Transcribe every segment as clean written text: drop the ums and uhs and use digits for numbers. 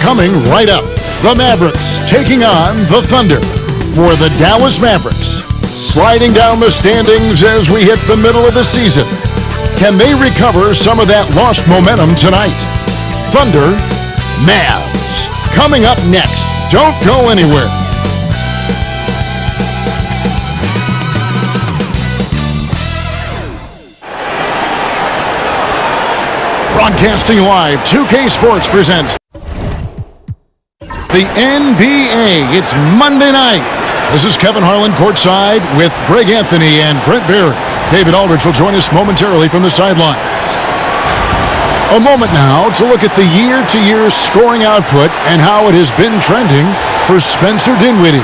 Coming right up, the Mavericks taking on the Thunder. For the Dallas Mavericks, sliding down the standings as we hit the middle of the season. Can they recover some of that lost momentum tonight? Thunder, Mavs. Coming up next. Don't go anywhere. Broadcasting live, 2K Sports presents the NBA. It's Monday night. This is Kevin Harlan courtside with Greg Anthony and Brent Barry. David Aldridge will join us momentarily from the sidelines. A moment now to look at the year-to-year scoring output and how it has been trending for Spencer Dinwiddie.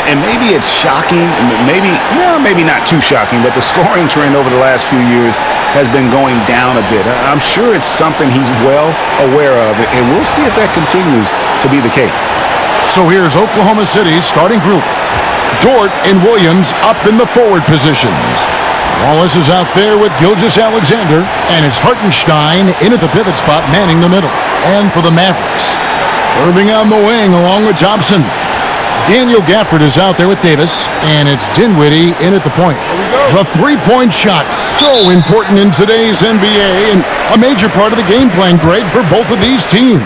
And maybe it's shocking, maybe not too shocking, but the scoring trend over the last few years has been going down a bit. I'm sure it's something he's well aware of, and we'll see if that continues to be the case. So here's Oklahoma City's starting group. Dort and Williams up in the forward positions. Wallace is out there with Gilgeous-Alexander, and it's Hartenstein in at the pivot spot manning the middle. And for the Mavericks, Irving on the wing along with Thompson. Daniel Gafford is out there with Davis, and it's Dinwiddie in at the point. The three-point shot, so important in today's NBA, and a major part of the game plan, Greg, for both of these teams.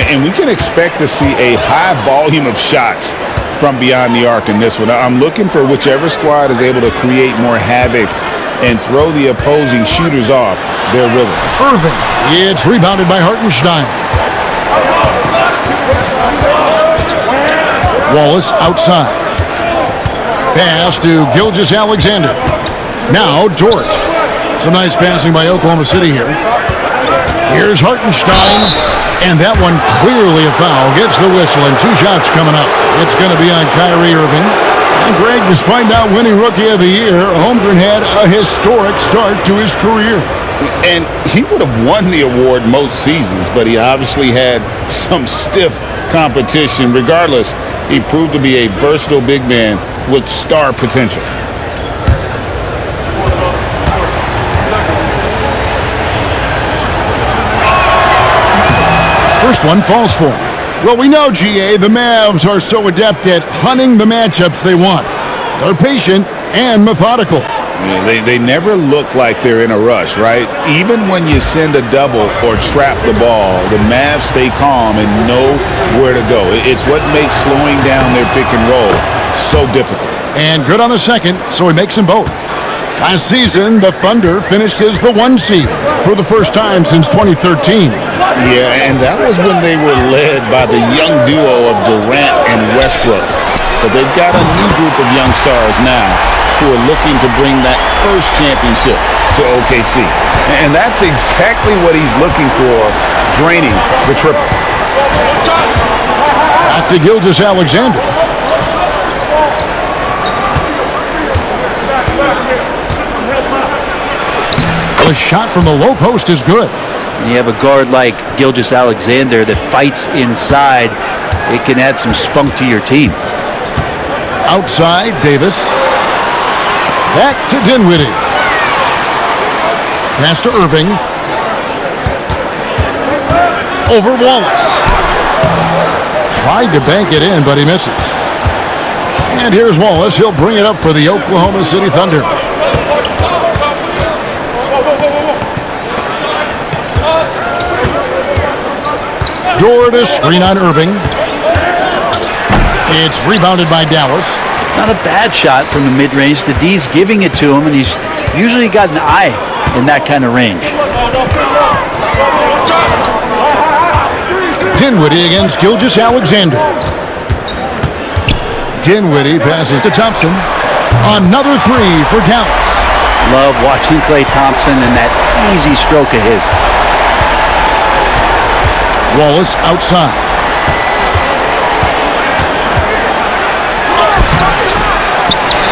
And we can expect to see a high volume of shots from beyond the arc in this one. I'm looking for whichever squad is able to create more havoc and throw the opposing shooters off their rhythm. Irving, it's rebounded by Hartenstein. Wallace outside. Pass to Gilgeous-Alexander. Now Dort. Some nice passing by Oklahoma City here. Here's Hartenstein. And that one clearly a foul. Gets the whistle and two shots coming up. It's going to be on Kyrie Irving. And Greg, despite not winning Rookie of the Year, Holmgren had a historic start to his career. And he would have won the award most seasons, but he obviously had some stiff competition. Regardless, he proved to be a versatile big man with star potential. First one falls for him. Well, we know, GA, the Mavs are so adept at hunting the matchups they want. They're patient and methodical. Yeah, they never look like they're in a rush, right? Even when you send a double or trap the ball, the Mavs stay calm and know where to go. It's what makes slowing down their pick and roll so difficult. And good on the second, so he makes them both. Last season, the Thunder finished as the 1 seed for the first time since 2013. Yeah, and that was when they were led by the young duo of Durant and Westbrook. But they've got a new group of young stars now who are looking to bring that first championship to OKC. And that's exactly what he's looking for, draining the triple. Back to Gilgeous-Alexander. The shot from the low post is good. When you have a guard like Gilgeous-Alexander that fights inside, it can add some spunk to your team. Outside, Davis. Back to Dinwiddie. Pass to Irving. Over Wallace. Tried to bank it in, but he misses. And here's Wallace. He'll bring it up for the Oklahoma City Thunder. Dort a screen on Irving. It's rebounded by Dallas. Not a bad shot from the mid-range. The D's giving it to him, and he's usually got an eye in that kind of range. Dinwiddie against Gilgeous-Alexander. Dinwiddie passes to Thompson. Another three for Dallas. Love watching Klay Thompson and that easy stroke of his. Wallace outside.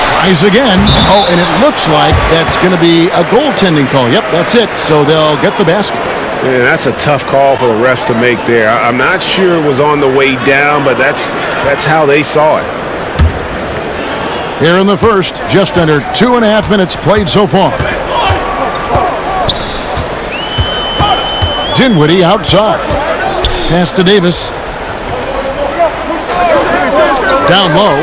Tries again. Oh, and it looks like that's going to be a goaltending call. Yep, that's it. So they'll get the basket. Yeah, that's a tough call for the refs to make there. I'm not sure it was on the way down, but that's how they saw it. Here in the first, just under 2.5 minutes played so far. Dinwiddie outside. Pass to Davis. down low.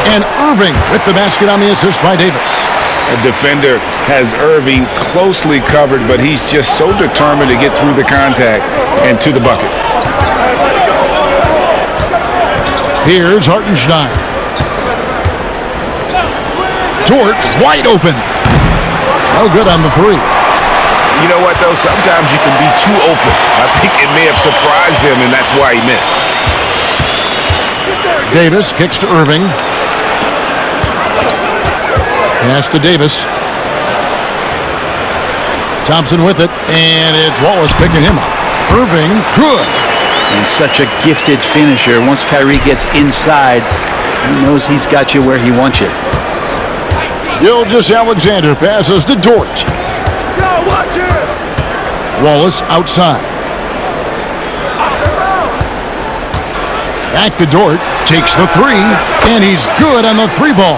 And Irving with the basket on the assist by Davis. A defender has Irving closely covered, but he's just so determined to get through the contact and to the bucket. Here's Hartenstein. Dort wide open. No good on the three. You know what, though? Sometimes you can be too open. I think it may have surprised him, and that's why he missed. Davis kicks to Irving. Pass to Davis. Thompson with it, and it's Wallace picking him up. Irving, good. And such a gifted finisher. Once Kyrie gets inside, he knows he's got you where he wants you. Gilgeous-Alexander passes to Dort. Wallace outside. Back to Dort. Takes the three, and he's good on the three ball.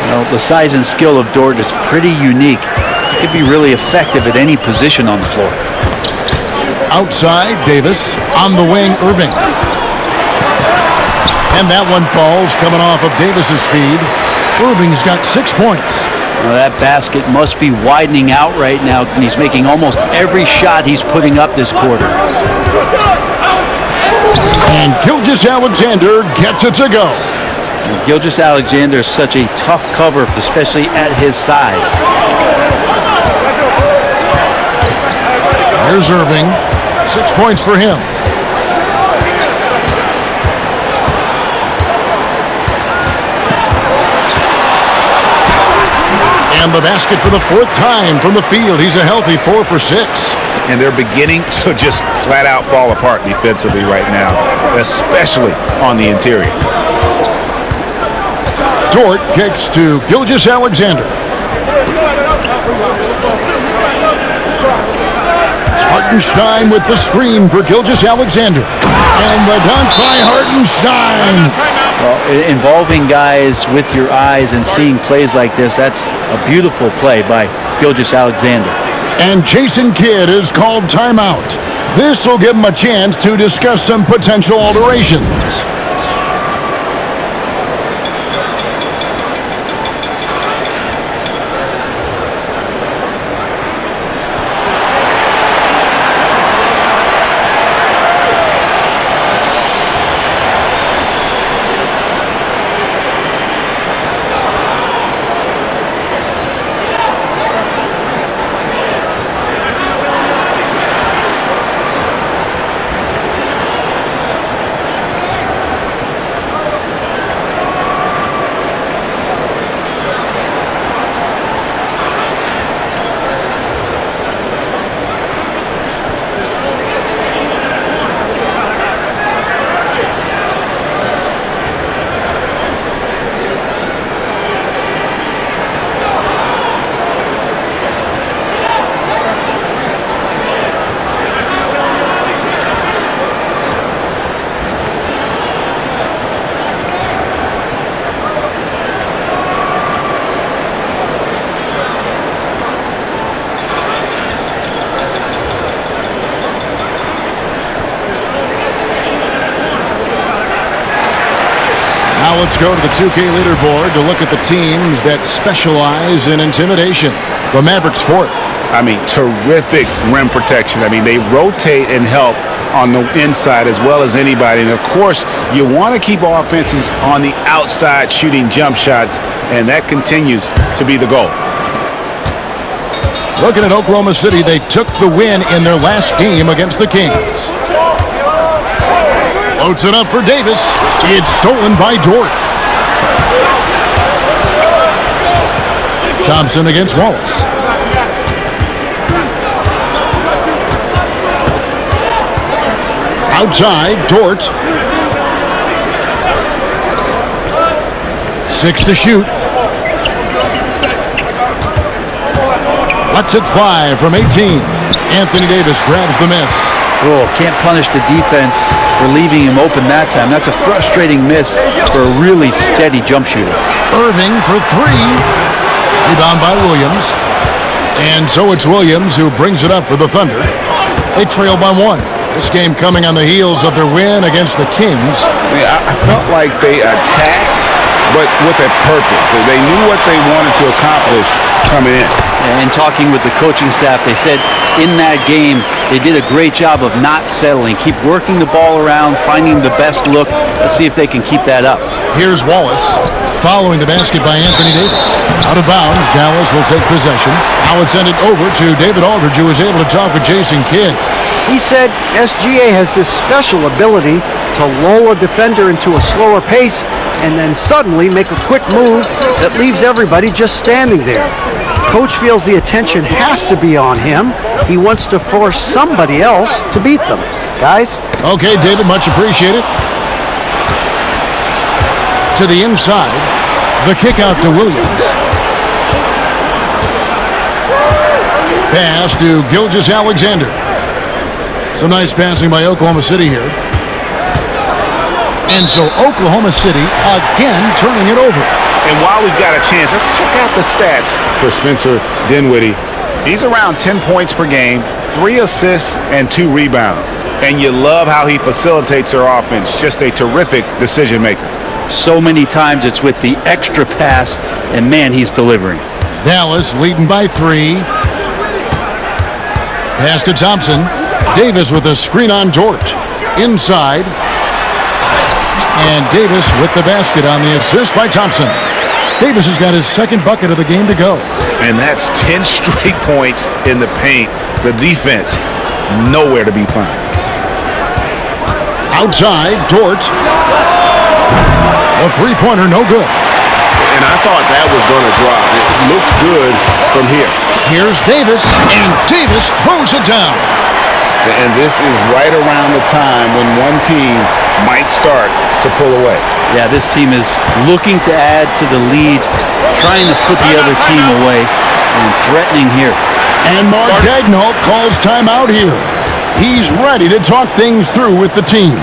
Well, the size and skill of Dort is pretty unique. He could be really effective at any position on the floor. Outside, Davis. On the wing, Irving. And that one falls coming off of Davis's feed. Irving's got 6 points. Well, that basket must be widening out right now, and he's making almost every shot he's putting up this quarter. And Gilgeous-Alexander gets it to go. Gilgeous-Alexander is such a tough cover, especially at his size. Here's Irving. 6 points for him. And the basket for the fourth time from the field. He's a healthy 4 for 6. And they're beginning to just flat out fall apart defensively right now, especially on the interior. Dort kicks to Gilgeous-Alexander. Hartenstein with the screen for Gilgeous-Alexander. And the dunk by Hartenstein. Well, involving guys with your eyes and seeing plays like this, that's a beautiful play by Gilgeous-Alexander. And Jason Kidd is called timeout. This will give him a chance to discuss some potential alterations. Now let's go to the 2K leaderboard to look at the teams that specialize in intimidation. The Mavericks fourth. I mean, terrific rim protection. I mean, they rotate and help on the inside as well as anybody. And, of course, you want to keep offenses on the outside shooting jump shots, and that continues to be the goal. Looking at Oklahoma City, they took the win in their last game against the Kings. Floats it up for Davis. It's stolen by Dort. Thompson against Wallace. Outside, Dort. 6 to shoot. Lets it fly from 18. Anthony Davis grabs the miss. Oh, can't punish the defense for leaving him open that time. That's a frustrating miss for a really steady jump shooter. Irving for 3. Rebound by Williams. And so it's Williams who brings it up for the Thunder. They trail by 1. This game coming on the heels of their win against the Kings. I felt like they attacked, but with a purpose. They knew what they wanted to accomplish coming in. And talking with the coaching staff, they said in that game they did a great job of not settling. Keep working the ball around, finding the best look. Let's see if they can keep that up. Here's Wallace following the basket by Anthony Davis. Out of bounds, Dallas will take possession. Now it's sent it over to David Aldridge, who was able to talk with Jason Kidd. He said SGA has this special ability to lull a defender into a slower pace and then suddenly make a quick move that leaves everybody just standing there. Coach feels the attention has to be on him. He wants to force somebody else to beat them. Guys? Okay, David, much appreciated. To the inside, the kick out to Williams. Pass to Gilgeous-Alexander. Some nice passing by Oklahoma City here. And so Oklahoma City again turning it over. And while we've got a chance, let's check out the stats for Spencer Dinwiddie. He's around 10 points per game, 3 assists, and 2 rebounds. And you love how he facilitates their offense. Just a terrific decision maker. So many times it's with the extra pass, and man, he's delivering. Dallas leading by 3. Pass to Thompson. Davis with a screen on Dort. Inside. And Davis with the basket on the assist by Thompson. Davis has got his second bucket of the game to go. And that's 10 straight points in the paint. The defense, nowhere to be found. Outside, Dort. A three-pointer, no good. And I thought that was going to drop. It looked good from here. Here's Davis, and Davis throws it down. And this is right around the time when one team might start to pull away. Yeah, this team is looking to add to the lead, trying to put the other team away, and threatening here. And Mark Daigneault calls timeout here. He's ready to talk things through with the team.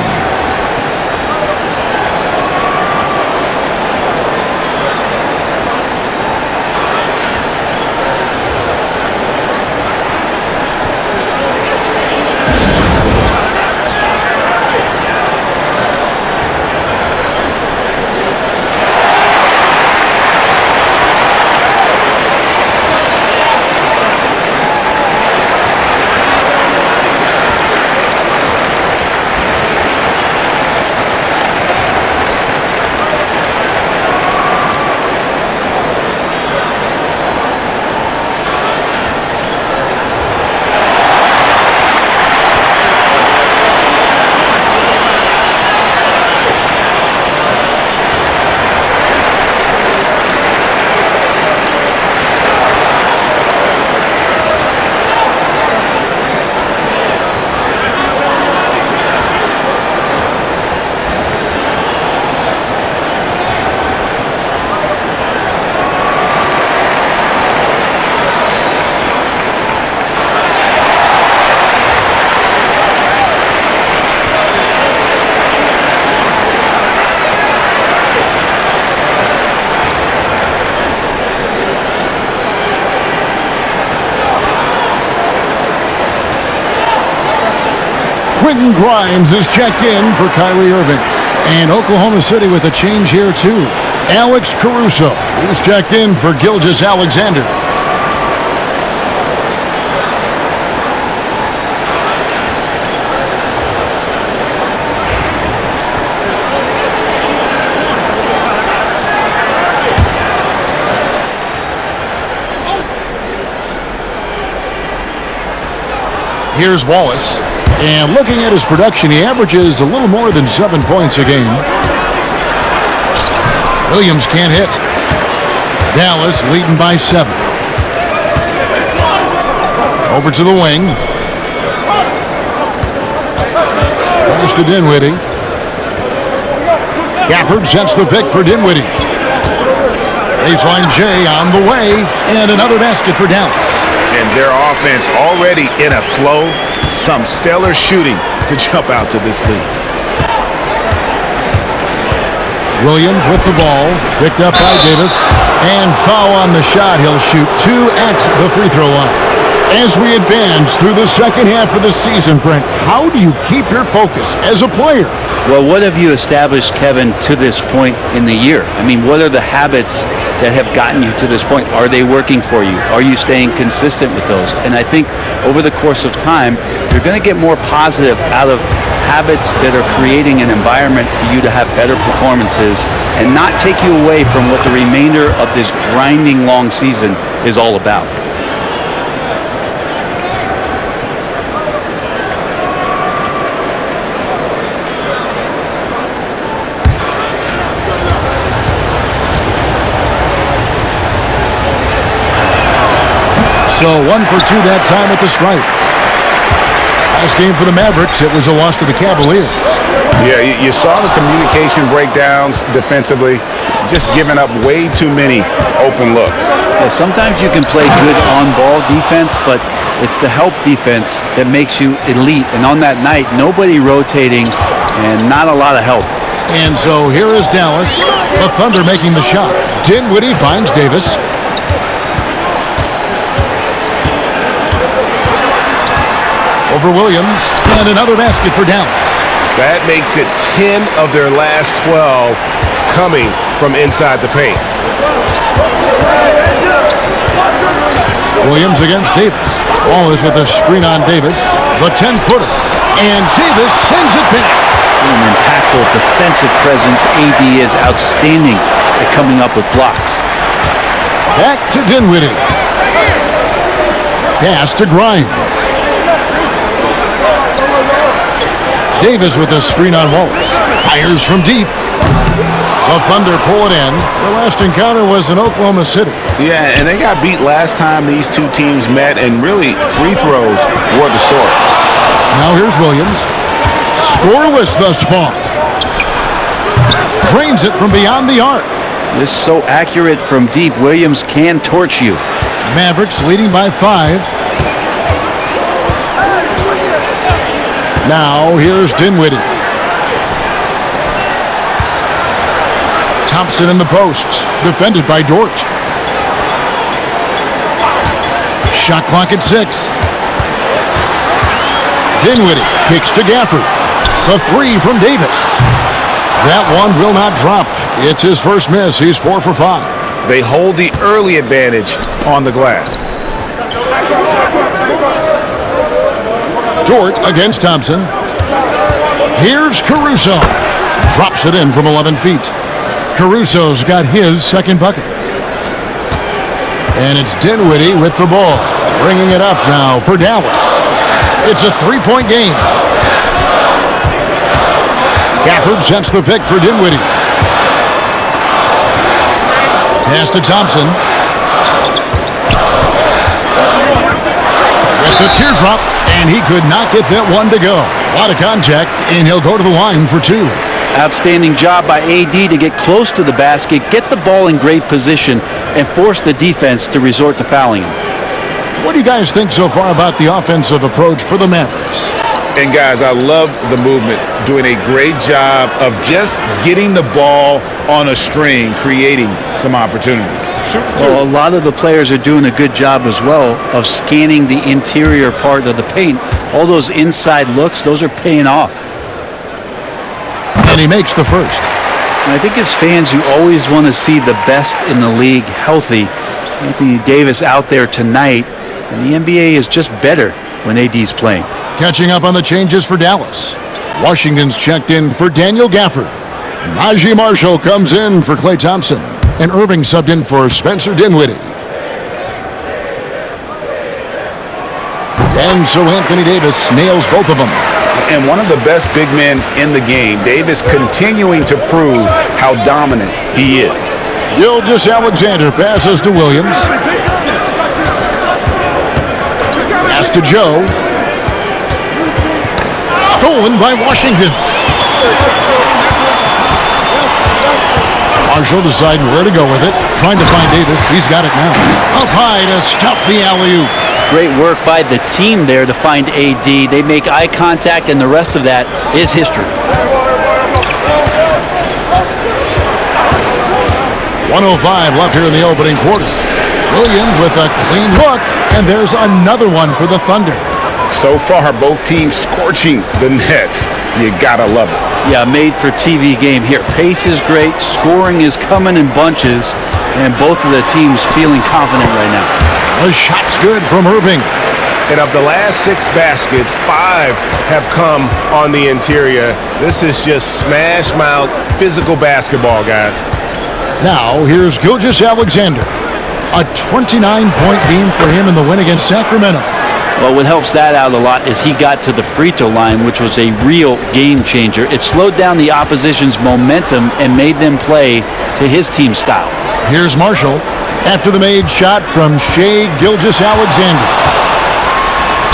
Quentin Grimes is checked in for Kyrie Irving. And Oklahoma City with a change here too. Alex Caruso is checked in for Gilgeous-Alexander. Here's Wallace. And looking at his production, he averages a little more than 7 points a game. Williams can't hit. Dallas leading by 7. Over to the wing. Pass to Dinwiddie. Gafford sets the pick for Dinwiddie. Baseline J on the way. And another basket for Dallas. And their offense already in a flow. Some stellar shooting to jump out to this lead. Williams with the ball, picked up by Davis, and foul on the shot. He'll shoot 2 at the free throw line. As we advance through the second half of the season, Brent, how do you keep your focus as a player? Well, what have you established, Kevin, to this point in the year? I mean, what are the habits that have gotten you to this point? Are they working for you? Are you staying consistent with those? And I think over the course of time, you're going to get more positive out of habits that are creating an environment for you to have better performances and not take you away from what the remainder of this grinding long season is all about. So 1 for 2 that time at the stripe. Last game for the Mavericks, it was a loss to the Cavaliers. Yeah, you saw the communication breakdowns defensively, just giving up way too many open looks. Yeah, sometimes you can play good on-ball defense, but it's the help defense that makes you elite. And on that night, nobody rotating and not a lot of help. And so here is Dallas, the Thunder making the shot. Dinwiddie finds Davis. Over Williams, and another basket for Dallas. That makes it 10 of their last 12 coming from inside the paint. Williams against Davis. Ball is with a screen on Davis. The 10-footer. And Davis sends it back. An impactful defensive presence. AD is outstanding at coming up with blocks. Back to Dinwiddie. Pass to Grimes. Davis with a screen on Wallace. Fires from deep. The Thunder pull it in. Their last encounter was in Oklahoma City. Yeah, and they got beat last time these two teams met, and really free throws were the story. Now here's Williams. Scoreless thus far. Drains it from beyond the arc. This is so accurate from deep. Williams can torch you. Mavericks leading by 5. Now, here's Dinwiddie. Thompson in the posts, defended by Dort. Shot clock at 6. Dinwiddie kicks to Gafford. The 3 from Davis. That one will not drop. It's his first miss. He's 4 for 5. They hold the early advantage on the glass. Dort against Thompson. Here's Caruso. Drops it in from 11 feet. Caruso's got his second bucket. And it's Dinwiddie with the ball. Bringing it up now for Dallas. It's a 3-point game. Gafford sets the pick for Dinwiddie. Pass to Thompson. With the teardrop. And he could not get that one to go. A lot of contact, and he'll go to the line for 2. Outstanding job by AD to get close to the basket, get the ball in great position, and force the defense to resort to fouling him. What do you guys think so far about the offensive approach for the Mavericks? And guys, I love the movement, doing a great job of just getting the ball on a string, creating some opportunities. Well, a lot of the players are doing a good job as well of scanning the interior part of the paint. All those inside looks, those are paying off. And he makes the first. And I think as fans, you always want to see the best in the league healthy. Anthony Davis out there tonight, and the NBA is just better when AD's playing. Catching up on the changes for Dallas. Washington's checked in for Daniel Gafford. Najee Marshall comes in for Klay Thompson. And Irving subbed in for Spencer Dinwiddie. And so Anthony Davis nails both of them. And one of the best big men in the game, Davis continuing to prove how dominant he is. Gilgeous-Alexander passes to Williams. Pass to Joe. Stolen by Washington. Marshall deciding where to go with it. Trying to find Davis. He's got it now. Up high to stuff the alley-oop. Great work by the team there to find AD. They make eye contact, and the rest of that is history. 1:05 left here in the opening quarter. Williams with a clean look, and there's another one for the Thunder. So far, both teams scorching the nets. You gotta love it. Yeah, made for TV game here. Pace is great, scoring is coming in bunches, and both of the teams feeling confident right now. The shot's good from Irving. And of the last 6 baskets, 5 have come on the interior. This is just smash mouth physical basketball, guys. Now, here's Gilgeous-Alexander. A 29-point game for him in the win against Sacramento. Well, what helps that out a lot is he got to the free throw line, which was a real game changer. It slowed down the opposition's momentum and made them play to his team style. Here's Marshall after the made shot from Shai Gilgeous-Alexander.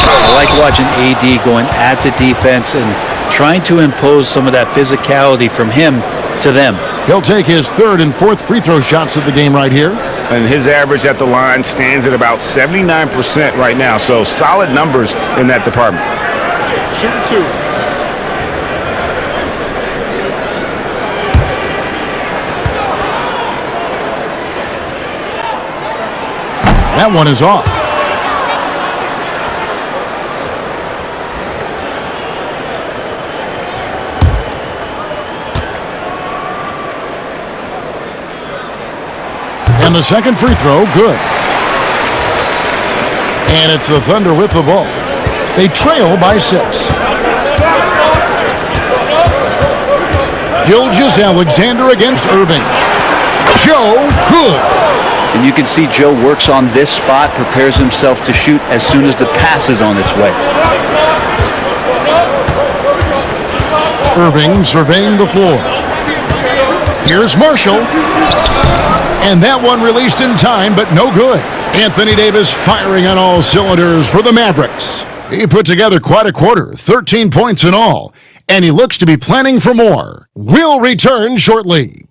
I like watching AD going at the defense and trying to impose some of that physicality from him to them. He'll take his 3rd and 4th free throw shots of the game right here. And his average at the line stands at about 79% right now. So solid numbers in that department. Shoot 2. That one is off. And the second free throw, good. And it's the Thunder with the ball. They trail by 6. Gilgeous-Alexander against Irving. Joe, good. And you can see Joe works on this spot, prepares himself to shoot as soon as the pass is on its way. Irving surveying the floor. Here's Marshall. And that one released in time, but no good. Anthony Davis firing on all cylinders for the Mavericks. He put together quite a quarter, 13 points in all, and he looks to be planning for more. We'll return shortly.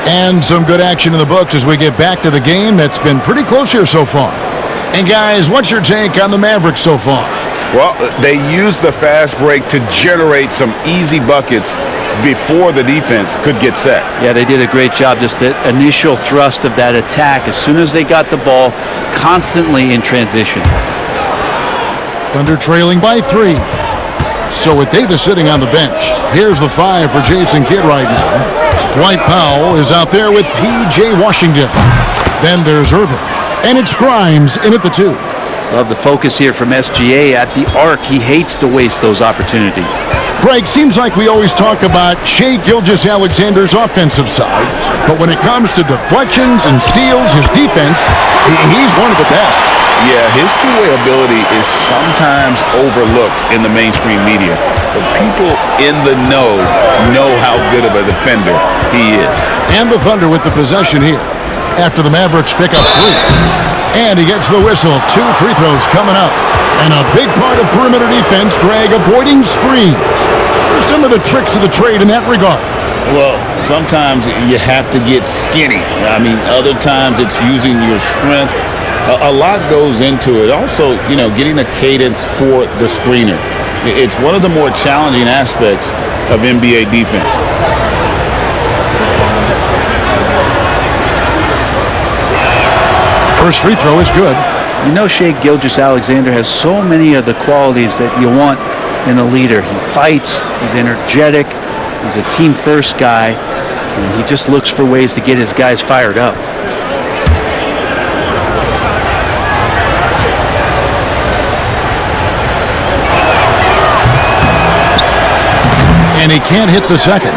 And some good action in the books as we get back to the game that's been pretty close here so far. And guys, what's your take on the Mavericks so far? Well, they used the fast break to generate some easy buckets before the defense could get set. Yeah, they did a great job. Just the initial thrust of that attack, as soon as they got the ball, constantly in transition. Thunder trailing by 3. So with Davis sitting on the bench, here's the 5 for Jason Kidd right now. Dwight Powell is out there with P.J. Washington. Then there's Irving. And it's Grimes in at the 2. Love the focus here from SGA at the arc. He hates to waste those opportunities. Greg, seems like we always talk about Shai Gilgeous-Alexander's offensive side, but when it comes to deflections and steals, his defense, he's one of the best. Yeah, his two-way ability is sometimes overlooked in the mainstream media, but people in the know how good of a defender he is. And the Thunder with the possession here after the Mavericks pick up 3. And he gets the whistle. 2 free throws coming up. And a big part of perimeter defense, Greg, avoiding screens. What are some of the tricks of the trade in that regard? Well, sometimes you have to get skinny. I mean, other times it's using your strength. A lot goes into it. Also, getting a cadence for the screener. It's one of the more challenging aspects of NBA defense. First free throw is good. Shai Gilgeous-Alexander has so many of the qualities that you want in a leader. He fights, he's energetic, he's a team-first guy, and he just looks for ways to get his guys fired up. And he can't hit the second.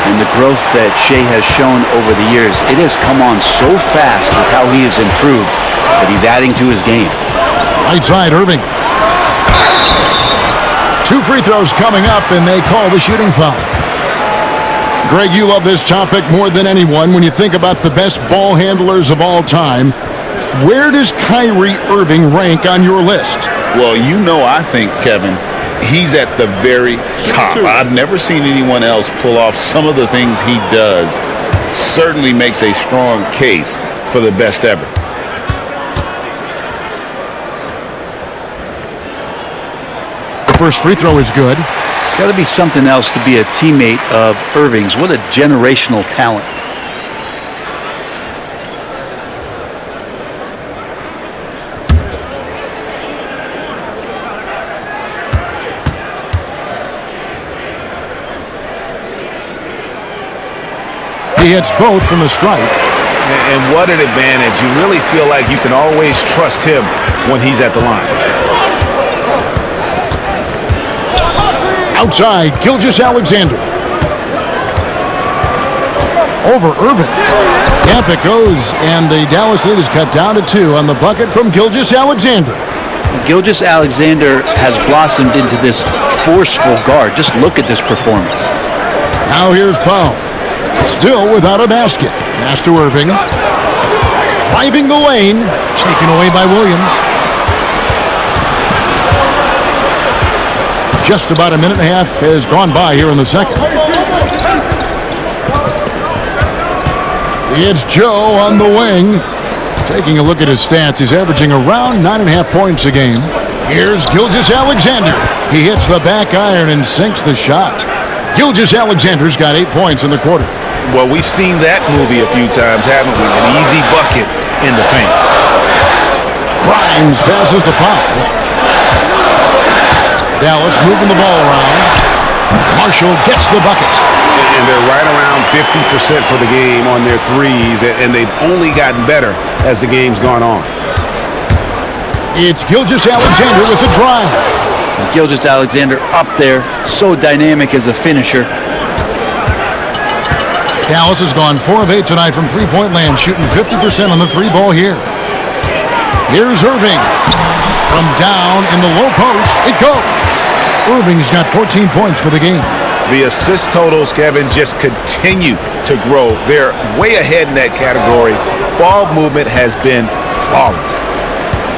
And the growth that Shai has shown over the years, it has come on so fast with how he has improved that he's adding to his game. Right side, Irving. 2 free throws coming up, and they call the shooting foul. Greg, you love this topic more than anyone. When you think about the best ball handlers of all time, where does Kyrie Irving rank on your list? Well, I think, Kevin, he's at the very top. I've never seen anyone else pull off some of the things he does. Certainly makes a strong case for the best ever. first free throw is good. It's got to be something else to be a teammate of Irving's. What a generational talent. He hits both from the stripe. And what an advantage. You really feel like you can always trust him when he's at the line. Outside, Gilgeous-Alexander. Over Irving. Yep, it goes, and the Dallas lead is cut down to 2 on the bucket from Gilgeous-Alexander. Gilgeous-Alexander has blossomed into this forceful guard. Just look at this performance. Now here's Powell. Still without a basket. Pass to Irving. Driving the lane. Taken away by Williams. Just about a minute and a half has gone by here in the second. It's Joe on the wing. Taking a look at his stats, he's averaging around 9.5 points a game. Here's Gilgeous-Alexander. He hits the back iron and sinks the shot. Gilgeous-Alexander's got 8 points in the quarter. Well, we've seen that movie a few times, haven't we? An easy bucket in the paint. Grimes passes to Powell. Dallas moving the ball around. Marshall gets the bucket. And they're right around 50% for the game on their threes, and they've only gotten better as the game's gone on. It's Gilgeous-Alexander with the drive. Gilgeous-Alexander up there, so dynamic as a finisher. Dallas has gone 4 of 8 tonight from three-point land, shooting 50% on the three ball here. Here's Irving. From down in the low post, it goes. Irving's got 14 points for the game. The assist totals, Kevin, just continue to grow. They're way ahead in that category. Ball movement has been flawless.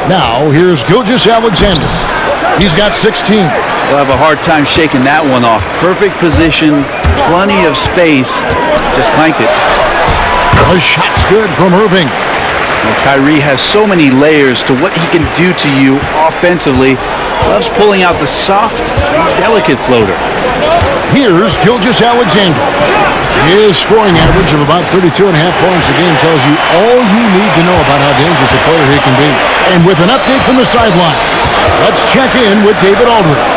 Now, here's Gilgeous-Alexander. He's got 16. We'll have a hard time shaking that one off. Perfect position, plenty of space. Just clanked it. The shot's good from Irving. Well, Kyrie has so many layers to what he can do to you offensively. Loves pulling out the soft and delicate floater. Here's Gilgeous-Alexander. His scoring average of about 32.5 points a game tells you all you need to know about how dangerous a player he can be. And with an update from the sidelines, let's check in with David Aldridge.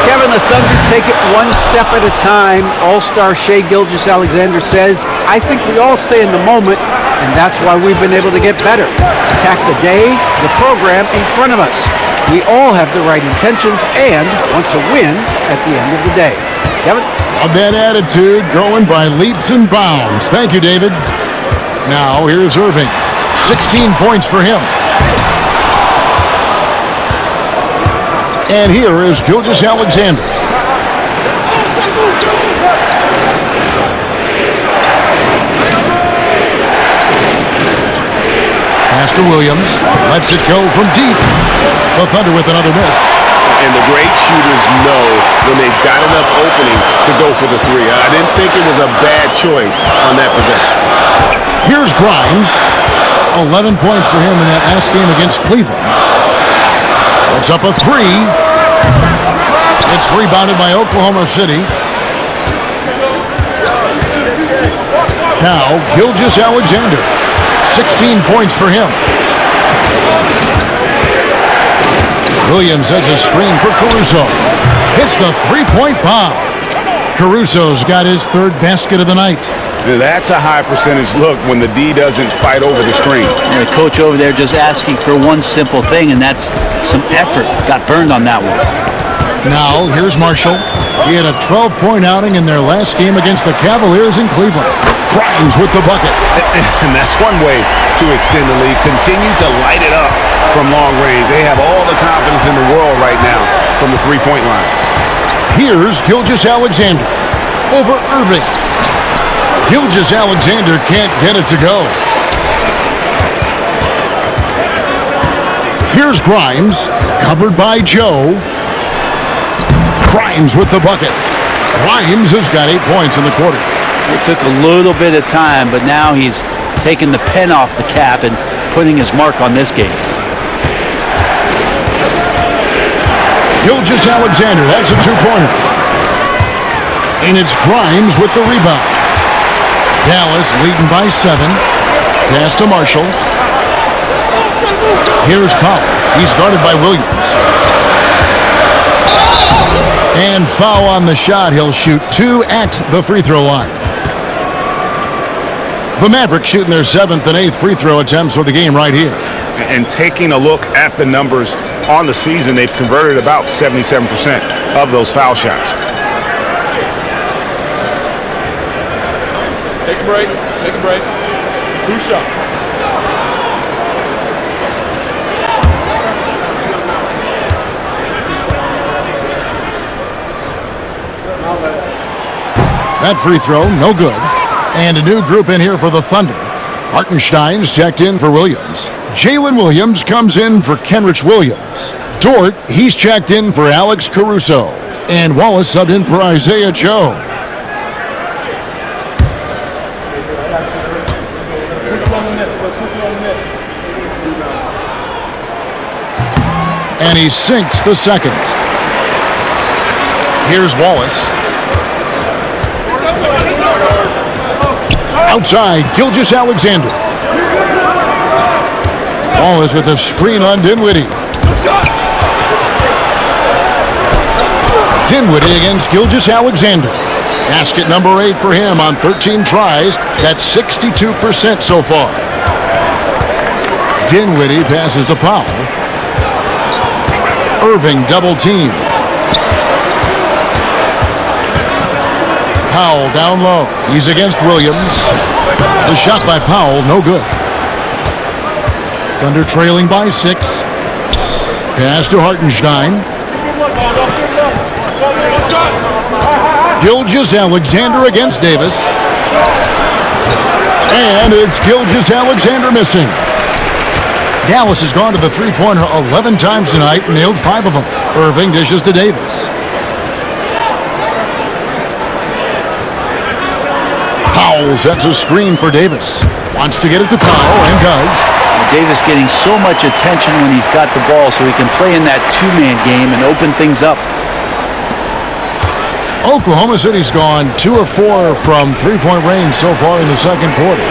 Kevin, the Thunder take it one step at a time. All-star Shai Gilgeous-Alexander says, I think we all stay in the moment, and that's why we've been able to get better. Attack the day, the program in front of us. We all have the right intentions and want to win at the end of the day. Kevin? A bad attitude growing by leaps and bounds. Thank you, David. Now, here's Irving. 16 points for him. And here is Gilgeous-Alexander. Pass to Williams. Lets it go from deep. The Thunder with another miss. And the great shooters know when they've got enough opening to go for the three. I didn't think it was a bad choice on that possession. Here's Grimes. 11 points for him in that last game against Cleveland. It's up a three. It's rebounded by Oklahoma City. Now, Gilgeous-Alexander. 16 points for him. Williams sets a screen for Caruso. Hits the three-point bomb. Caruso's got his third basket of the night. That's a high percentage look when the D doesn't fight over the screen. The coach over there just asking for one simple thing, and that's some effort. Got burned on that one. Now, here's Marshall. He had a 12-point outing in their last game against the Cavaliers in Cleveland. Grimes with the bucket. And that's one way to extend the lead. Continue to light it up from long range. They have all the confidence in the world right now from the three-point line. Here's Gilgeous-Alexander over Irving. Gilgeous-Alexander can't get it to go. Here's Grimes, covered by Joe. Grimes with the bucket. Grimes has got 8 points in the quarter. It took a little bit of time, but now he's taking the pen off the cap and putting his mark on this game. Gilgeous-Alexander, that's a two-pointer. And it's Grimes with the rebound. Dallas leading by 7. Pass to Marshall. Here's Powell. He's guarded by Williams. And foul on the shot. He'll shoot 2 at the free throw line. The Mavericks shooting their 7th and 8th free throw attempts for the game right here. And taking a look at the numbers on the season, they've converted about 77% of those foul shots. Take a break. Take a break. 2 shots. That free throw, no good. And a new group in here for the Thunder. Hartenstein's checked in for Williams. Jalen Williams comes in for Kenrich Williams. Dort, he's checked in for Alex Caruso. And Wallace subbed in for Isaiah Joe. And he sinks the second. Here's Wallace. Outside, Gilgeous-Alexander. Wallace with a screen on Dinwiddie. Dinwiddie against Gilgeous-Alexander. Basket number 8 for him on 13 tries. That's 62% so far. Dinwiddie passes to Powell. Irving double team. Powell down low. He's against Williams. The shot by Powell, no good. Thunder trailing by 6. Pass to Hartenstein. Gilgeous-Alexander against Davis. And it's Gilgeous-Alexander missing. Dallas has gone to the three-pointer 11 times tonight and nailed 5 of them. Irving dishes to Davis. Powell sets a screen for Davis. Wants to get it to Powell, and does. Davis getting so much attention when he's got the ball so he can play in that two-man game and open things up. Oklahoma City's gone 2 of 4 from three-point range so far in the second quarter.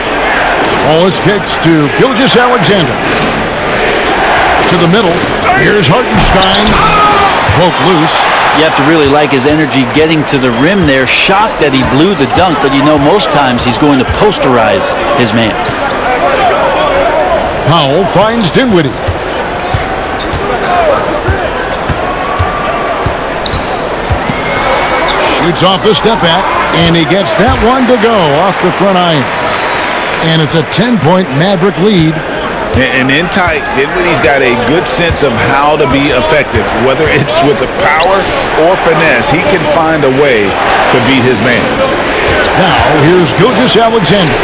Wallace kicks to Gilgeous-Alexander. To the middle. Here's Hartenstein. Poke loose. You have to really like his energy getting to the rim there. Shocked that he blew the dunk, but you know most times he's going to posterize his man. Powell finds Dinwiddie. Shoots off the step back, and he gets that one to go off the front iron. And it's a 10-point Maverick lead. And in tight, Dinwiddie's got a good sense of how to be effective. Whether it's with the power or finesse, he can find a way to beat his man. Now, here's Gilgeous-Alexander.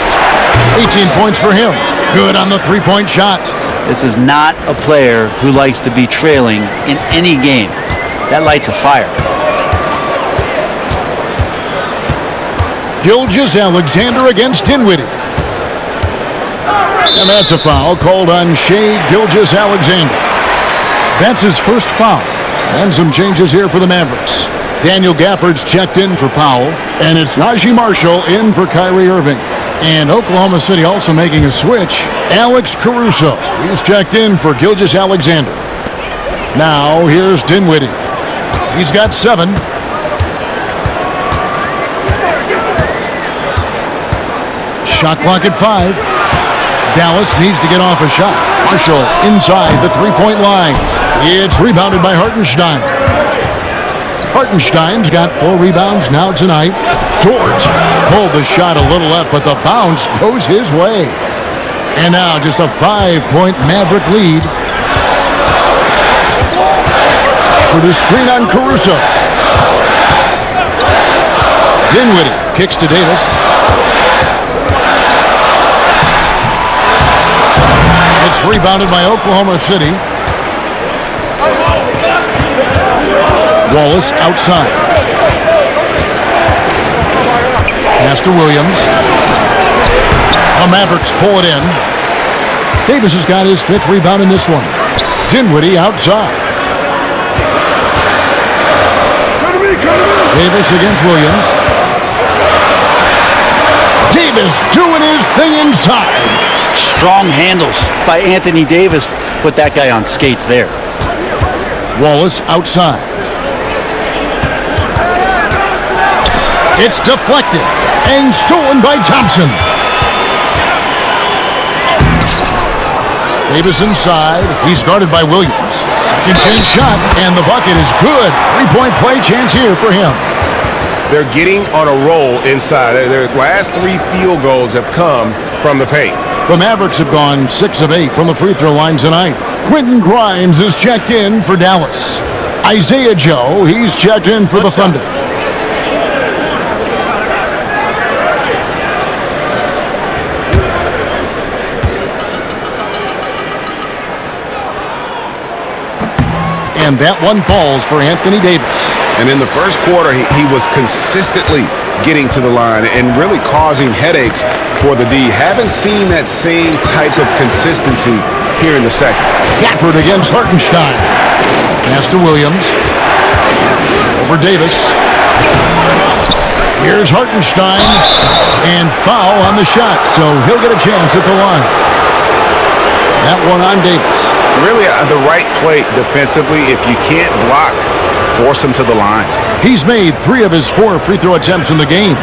18 points for him. Good on the three-point shot. This is not a player who likes to be trailing in any game. That lights a fire. Gilgeous-Alexander against Dinwiddie. And that's a foul called on Shai Gilgeous-Alexander. That's his first foul. And some changes here for the Mavericks. Daniel Gafford's checked in for Powell. And it's Najee Marshall in for Kyrie Irving. And Oklahoma City also making a switch. Alex Caruso. He's checked in for Gilgeous-Alexander. Now here's Dinwiddie. He's got 7. Shot clock at 5. Dallas needs to get off a shot. Marshall inside the three-point line. It's rebounded by Hartenstein. Hartenstein's got 4 rebounds now tonight. Dort pulled the shot a little left, but the bounce goes his way. And now just a 5-point Maverick lead. For the screen on Caruso. Dinwiddie kicks to Davis. It's rebounded by Oklahoma City. Wallace outside. Pass to Williams. The Mavericks pull it in. Davis has got his 5th rebound in this one. Dinwiddie outside. Davis against Williams. Davis doing his thing inside. Strong handles by Anthony Davis. Put that guy on skates there. Wallace outside. It's deflected and stolen by Thompson. Davis inside. He's guarded by Williams. Second chance shot, and the bucket is good. Three-point play chance here for him. They're getting on a roll inside. Their last 3 field goals have come from the paint. The Mavericks have gone 6 of 8 from the free throw line tonight. Quentin Grimes is checked in for Dallas. Isaiah Joe, he's checked in for the Thunder. And that one falls for Anthony Davis. And in the first quarter, he was consistently getting to the line and really causing headaches for the D. Haven't seen that same type of consistency here in the second. Gafford against Hartenstein. Pass to Williams. Over Davis. Here's Hartenstein. And foul on the shot, so he'll get a chance at the line. That one on Davis. Really the right play defensively. If you can't block, force him to the line. He's made 3 of his 4 free throw attempts in the game.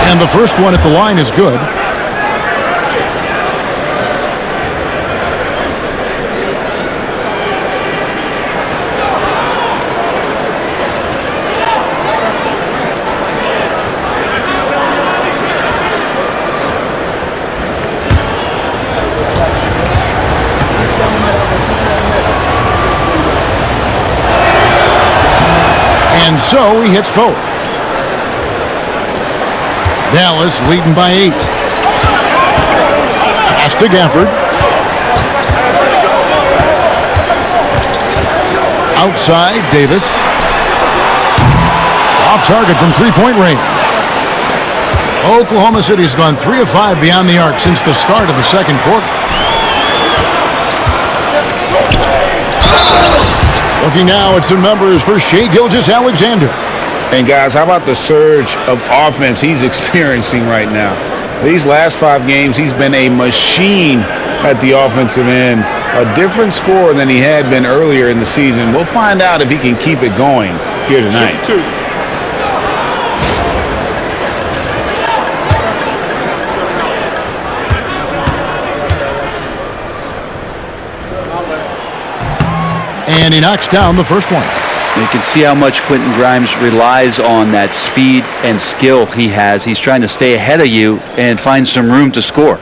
And the first one at the line is good. And so he hits both. Dallas leading by 8. Pass to Gafford. Outside, Davis. Off target from three-point range. Oklahoma City has gone 3 of 5 beyond the arc since the start of the second quarter. Looking now at some numbers for Shai Gilgeous-Alexander. And guys, how about the surge of offense he's experiencing right now? These last 5 games, he's been a machine at the offensive end. A different scorer than he had been earlier in the season. We'll find out if he can keep it going here tonight. And he knocks down the first one. You can see how much Quentin Grimes relies on that speed and skill he has. He's trying to stay ahead of you and find some room to score.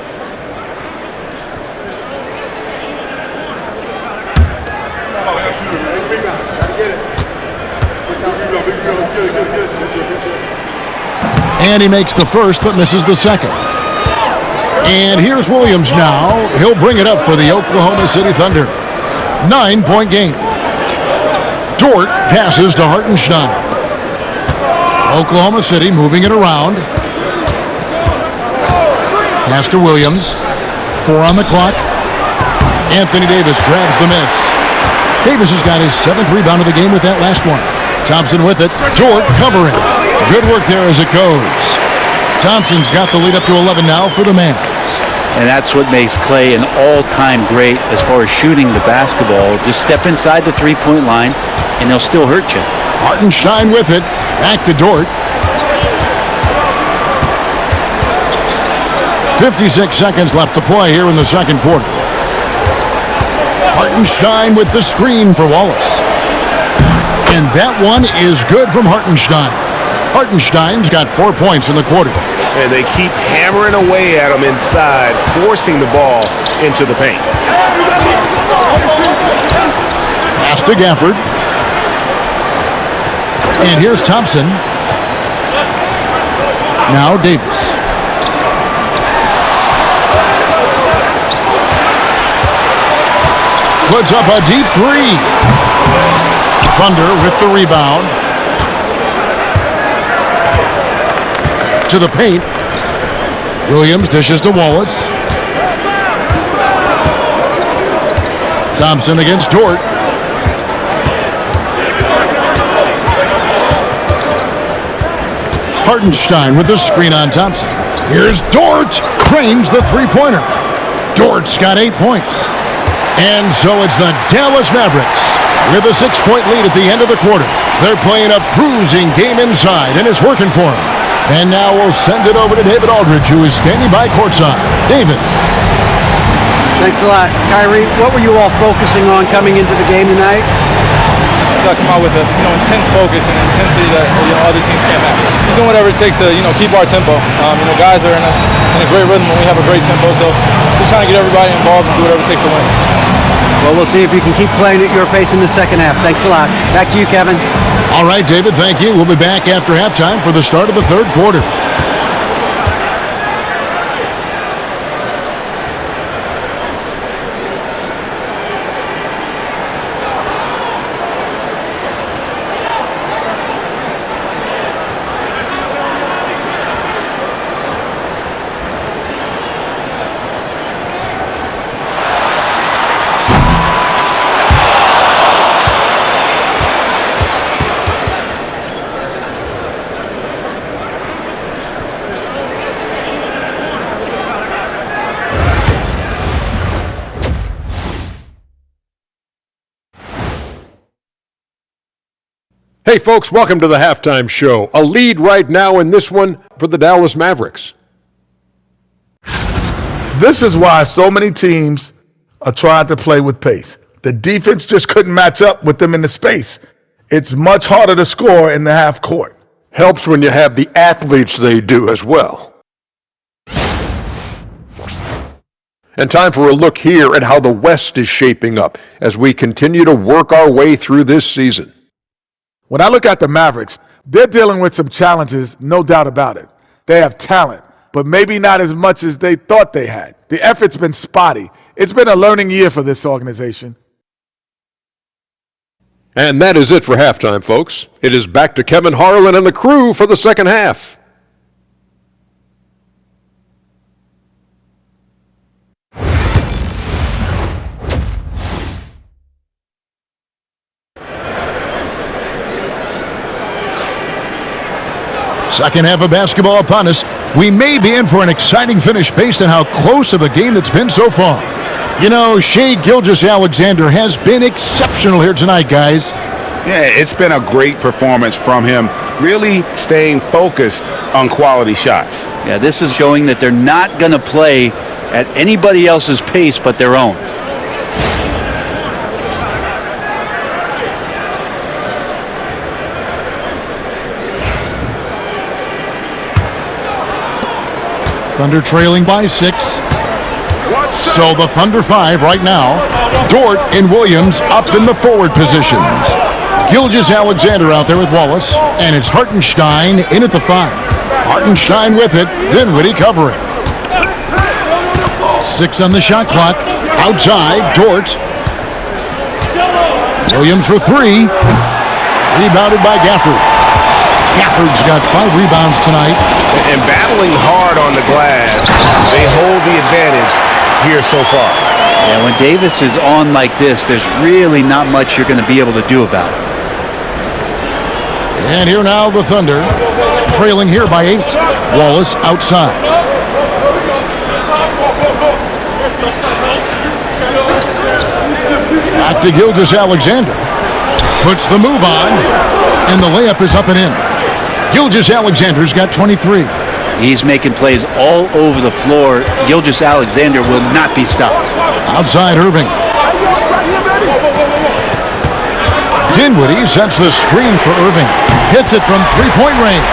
And he makes the first but misses the second. And here's Williams now. He'll bring it up for the Oklahoma City Thunder. 9-point game. Dort passes to Hartenstein. Oklahoma City moving it around. Pass to Williams. 4 on the clock. Anthony Davis grabs the miss. Davis has got his 7th rebound of the game with that last one. Thompson with it. Dort covering. Good work there as it goes. Thompson's got the lead up to 11 now for the Mavs. And that's what makes Clay an all-time great as far as shooting the basketball. Just step inside the three-point line, and they'll still hurt you. Hartenstein with it. Back to Dort. 56 seconds left to play here in the second quarter. Hartenstein with the screen for Wallace. And that one is good from Hartenstein. Hartenstein's got 4 points in the quarter. And they keep hammering away at him inside, forcing the ball into the paint. Pass to Gafford. And here's Thompson. Now Davis. Puts up a deep 3. Thunder with the rebound. to the paint. Williams dishes to Wallace. Thompson against Dort. Hartenstein with the screen on Thompson. Here's Dort. Cranes the three-pointer. Dort's got 8 points. And so it's the Dallas Mavericks with a 6-point lead at the end of the quarter. They're playing a bruising game inside, and it's working for them. And now we'll send it over to David Aldridge, who is standing by courtside. David. Thanks a lot. Kyrie, what were you all focusing on coming into the game tonight? Got to come out with a intense focus and intensity that other teams can't match. Just doing whatever it takes to keep our tempo. Guys are in a great rhythm and we have a great tempo, so just trying to get everybody involved and do whatever it takes to win. Well, we'll see if you can keep playing at your pace in the second half. Thanks a lot. Back to you, Kevin. All right, David, thank you. We'll be back after halftime for the start of the third quarter. Hey folks, welcome to the halftime show. A lead right now in this one for the Dallas Mavericks. This is why so many teams are trying to play with pace. The defense just couldn't match up with them in the space. It's much harder to score in the half court. Helps when you have the athletes they do as well. And time for a look here at how the West is shaping up as we continue to work our way through this season. When I look at the Mavericks, they're dealing with some challenges, no doubt about it. They have talent, but maybe not as much as they thought they had. The effort's been spotty. It's been a learning year for this organization. And that is it for halftime, folks. It is back to Kevin Harlan and the crew for the second half. Second half of basketball upon us. We may be in for an exciting finish based on how close of a game that's been so far. Shai Gilgeous-Alexander has been exceptional here tonight, guys. Yeah, it's been a great performance from him, really staying focused on quality shots. Yeah, this is showing that they're not going to play at anybody else's pace but their own. Thunder trailing by 6. So the Thunder 5 right now. Dort and Williams up in the forward positions. Gilgeous-Alexander out there with Wallace. And it's Hartenstein in at the 5. Hartenstein with it. Dinwiddie covering. 6 on the shot clock. Outside, Dort. Williams for 3. Rebounded by Gafford. Gafford's got 5 rebounds tonight. And battling hard on the glass, they hold the advantage here so far. Yeah, when Davis is on like this, there's really not much you're going to be able to do about it. And here now the Thunder, trailing here by 8. Wallace outside. Back to Gilgeous-Alexander. Puts the move on, and the layup is up and in. Gilgeous-Alexander's got 23. He's making plays all over the floor. Gilgeous-Alexander will not be stopped. Outside Irving. Dinwiddie sets the screen for Irving. Hits it from three-point range.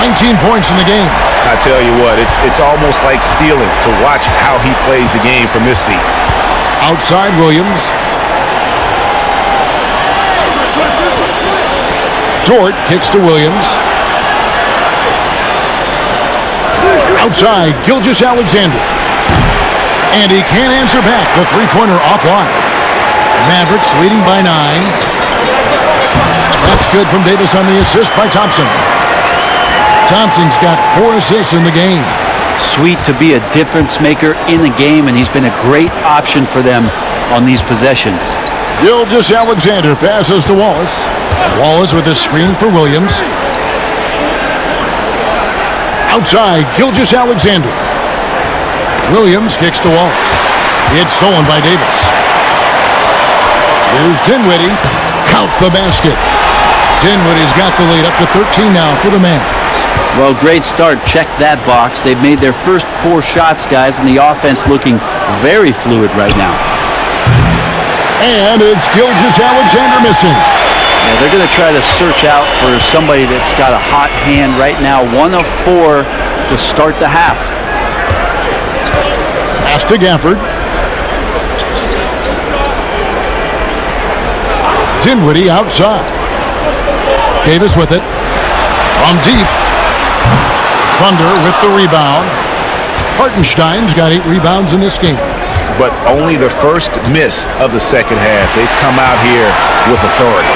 19 points in the game. I tell you what, it's almost like stealing to watch how he plays the game from this seat. Outside Williams. Dort kicks to Williams. Outside, Gilgeous-Alexander. And he can't answer back. The three-pointer offline. Mavericks leading by 9. That's good from Davis on the assist by Thompson. Thompson's got 4 assists in the game. Sweet to be a difference maker in the game, and he's been a great option for them on these possessions. Gilgeous-Alexander passes to Wallace. Wallace with a screen for Williams. Outside, Gilgeous-Alexander. Williams kicks to Wallace. It's stolen by Davis. Here's Dinwiddie. Count the basket. Dinwiddie's got the lead up to 13 now for the Mavs. Well, great start. Check that box. They've made their first 4 shots, guys, and the offense looking very fluid right now. And it's Gilgeous-Alexander missing. Yeah, they're going to try to search out for somebody that's got a hot hand right now. 1 of 4 to start the half. Pass to Gafford. Dinwiddie outside. Davis with it. From deep. Thunder with the rebound. Hartenstein's got 8 rebounds in this game. But only the first miss of the second half. They've come out here with authority.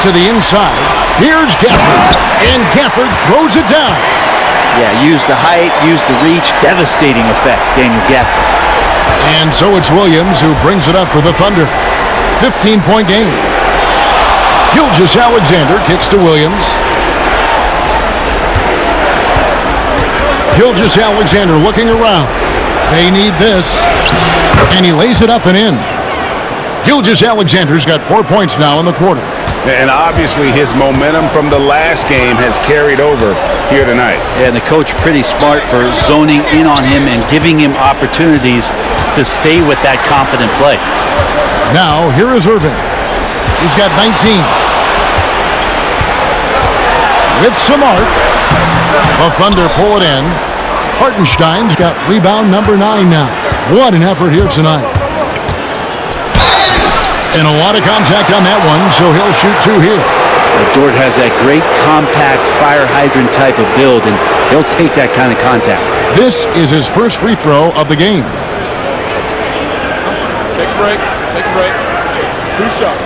To the inside. Here's Gafford. And Gafford throws it down. Yeah, use the height, use the reach. Devastating effect, Daniel Gafford. And so it's Williams who brings it up for the Thunder. 15-point game. Gilgeous-Alexander kicks to Williams. Gilgeous-Alexander looking around. They need this. And he lays it up and in. Gilgeous-Alexander's got 4 points now in the quarter. And obviously his momentum from the last game has carried over here tonight. Yeah, and the coach pretty smart for zoning in on him and giving him opportunities to stay with that confident play. Now, here is Irving. He's got 19. With some arc, the Thunder pull it in. Hartenstein's got rebound number 9 now. What an effort here tonight. And a lot of contact on that one, so he'll shoot 2 here. Dort has that great compact fire hydrant type of build, and he'll take that kind of contact. This is his first free throw of the game. Take a break. Take a break. 2 shots.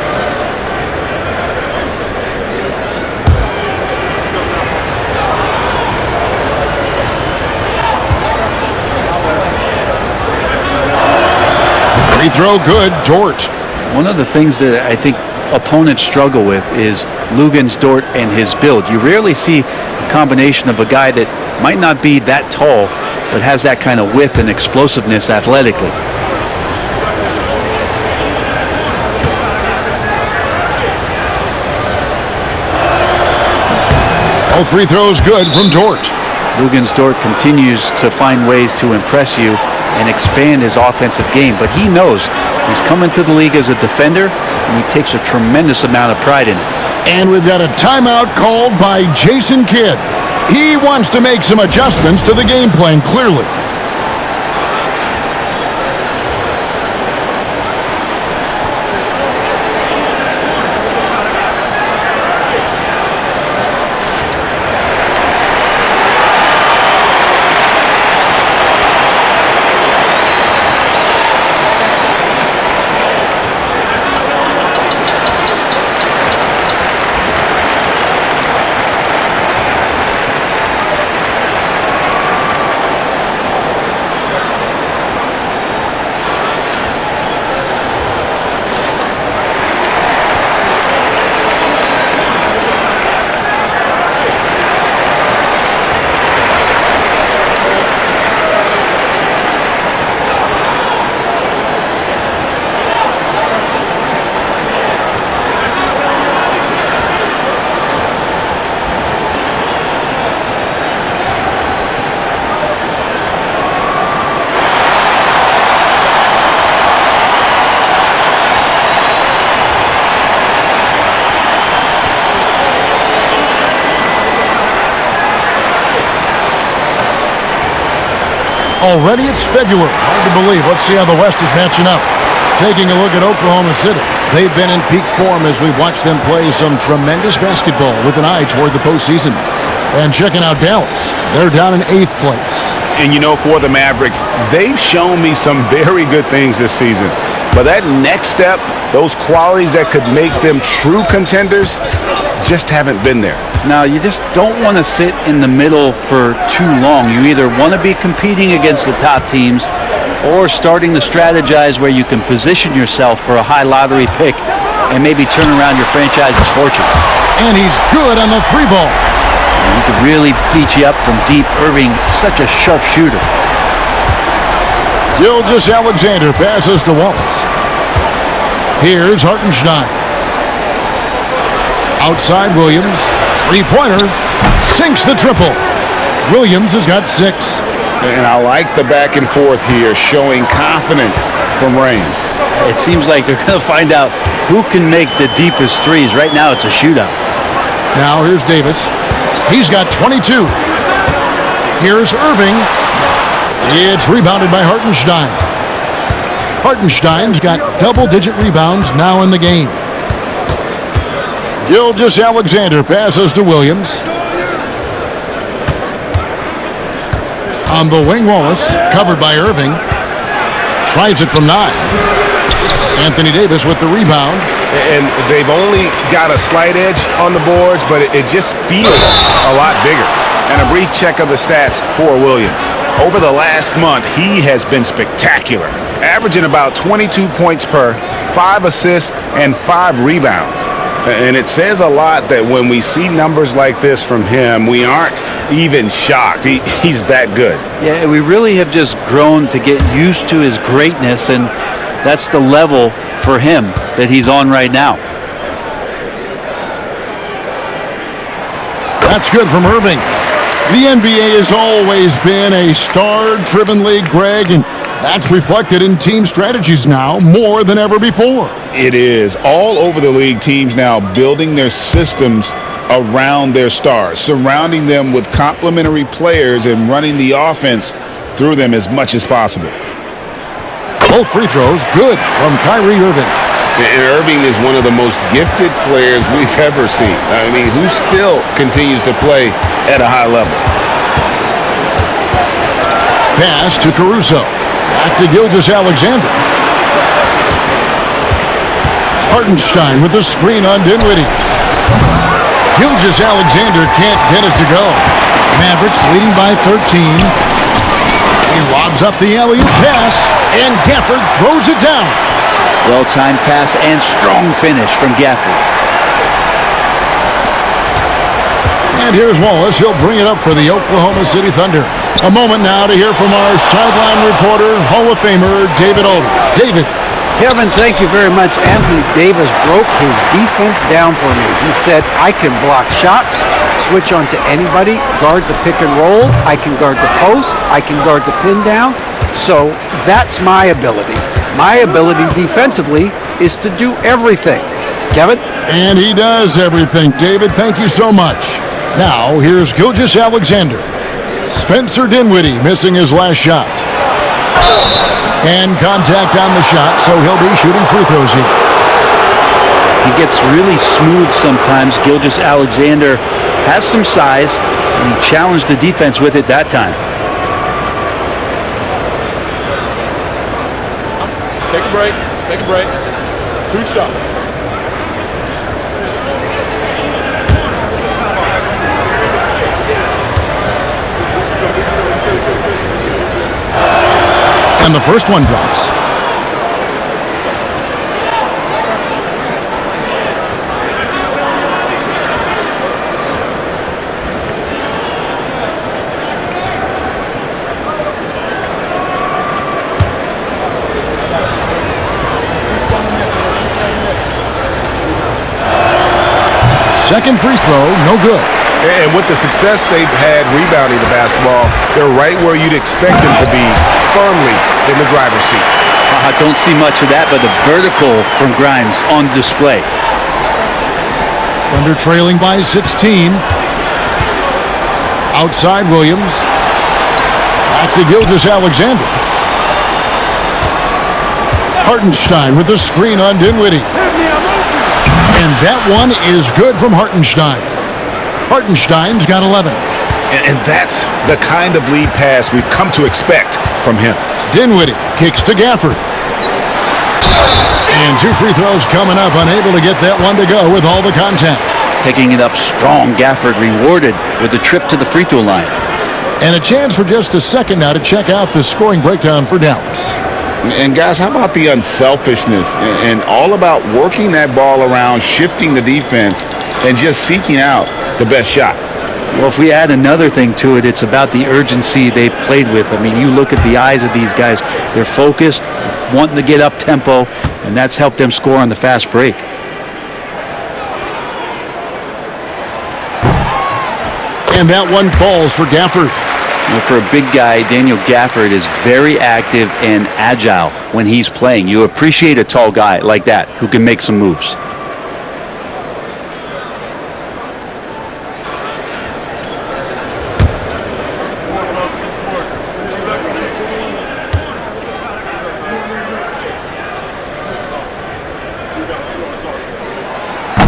Free throw good, Dort. One of the things that I think opponents struggle with is Luguentz Dort and his build. You rarely see a combination of a guy that might not be that tall, but has that kind of width and explosiveness athletically. All free throws good from Dort. Luguentz Dort continues to find ways to impress you and expand his offensive game, but he knows he's coming to the league as a defender, and he takes a tremendous amount of pride in it. And we've got a timeout called by Jason Kidd. He wants to make some adjustments to the game plan, clearly. Already it's February. Hard to believe. Let's see how the West is matching up. Taking a look at Oklahoma City. They've been in peak form as we've watched them play some tremendous basketball with an eye toward the postseason. And checking out Dallas. They're down in 8th place. And you know, for the Mavericks, they've shown me some very good things this season. But that next step, those qualities that could make them true contenders, just haven't been there. Now, you just don't want to sit in the middle for too long. You either want to be competing against the top teams or starting to strategize where you can position yourself for a high lottery pick and maybe turn around your franchise's fortune. And he's good on the 3-ball. He could really beat you up from deep. Irving, such a sharp shooter. Gilgeous-Alexander passes to Wallace. Here's Hartenstein. Outside Williams. 3-pointer. Sinks the triple. Williams has got 6. And I like the back and forth here, showing confidence from range. It seems like they're going to find out who can make the deepest threes. Right now, it's a shootout. Now here's Davis. He's got 22. Here's Irving. It's rebounded by Hartenstein. Hartenstein's got double-digit rebounds now in the game. Gilgeous-Alexander passes to Williams. On the wing, Wallace, covered by Irving. Tries it from 9. Anthony Davis with the rebound. And they've only got a slight edge on the boards, but it just feels a lot bigger. And a brief check of the stats for Williams. Over the last month, he has been spectacular, averaging about 22 points per, 5 assists, and 5 rebounds. And it says a lot that when we see numbers like this from him, we aren't even shocked. He's that good. Yeah, we really have just grown to get used to his greatness, and that's the level for him that he's on right now. That's good from Irving. The NBA has always been a star-driven league, Greg, and that's reflected in team strategies now more than ever before. It is. All over the league, teams now building their systems around their stars, surrounding them with complementary players and running the offense through them as much as possible. Both free throws good from Kyrie Irving. And Irving is one of the most gifted players we've ever seen. I mean, who still continues to play at a high level. Pass to Caruso. Back to Gilgeous-Alexander. Hartenstein with the screen on Dinwiddie. Gilgeous-Alexander can't get it to go. Mavericks leading by 13. He lobs up the alley-oop pass, and Gafford throws it down. Well-timed pass and strong finish from Gafford. And here's Wallace. He'll bring it up for the Oklahoma City Thunder. A moment now to hear from our sideline reporter, Hall of Famer David Aldridge. David. Kevin, thank you very much. Anthony Davis broke his defense down for me. He said, I can block shots, switch onto anybody, guard the pick and roll, I can guard the post, I can guard the pin down. So that's my ability. My ability defensively is to do everything. Kevin? And he does everything. David, thank you so much. Now, here's Gilgeous-Alexander. Spencer Dinwiddie missing his last shot. And contact on the shot, so he'll be shooting free throws here. He gets really smooth sometimes. Gilgeous-Alexander has some size, and he challenged the defense with it that time. Take a break. Take a break. 2 shots. And the first one drops. Second free throw, no good. And with the success they've had rebounding the basketball, they're right where you'd expect them to be, firmly in the driver's seat. Don't see much of that, but the vertical from Grimes on display. Thunder trailing by 16. Outside Williams. Back to Gilgeous-Alexander. Hartenstein with the screen on Dinwiddie. And that one is good from Hartenstein. Hartenstein's got 11. And that's the kind of lead pass we've come to expect from him. Dinwiddie kicks to Gafford. And 2 free throws coming up, unable to get that one to go with all the contact. Taking it up strong, Gafford rewarded with a trip to the free throw line. And a chance for just a second now to check out the scoring breakdown for Dallas. And guys, how about the unselfishness and all about working that ball around, shifting the defense, and just seeking out the best shot? Well, if we add another thing to it, it's about the urgency they've played with. I mean, you look at the eyes of these guys. They're focused, wanting to get up tempo, and that's helped them score on the fast break. And that one falls for Gafford. Well, for a big guy, Daniel Gafford is very active and agile when he's playing. You appreciate a tall guy like that who can make some moves.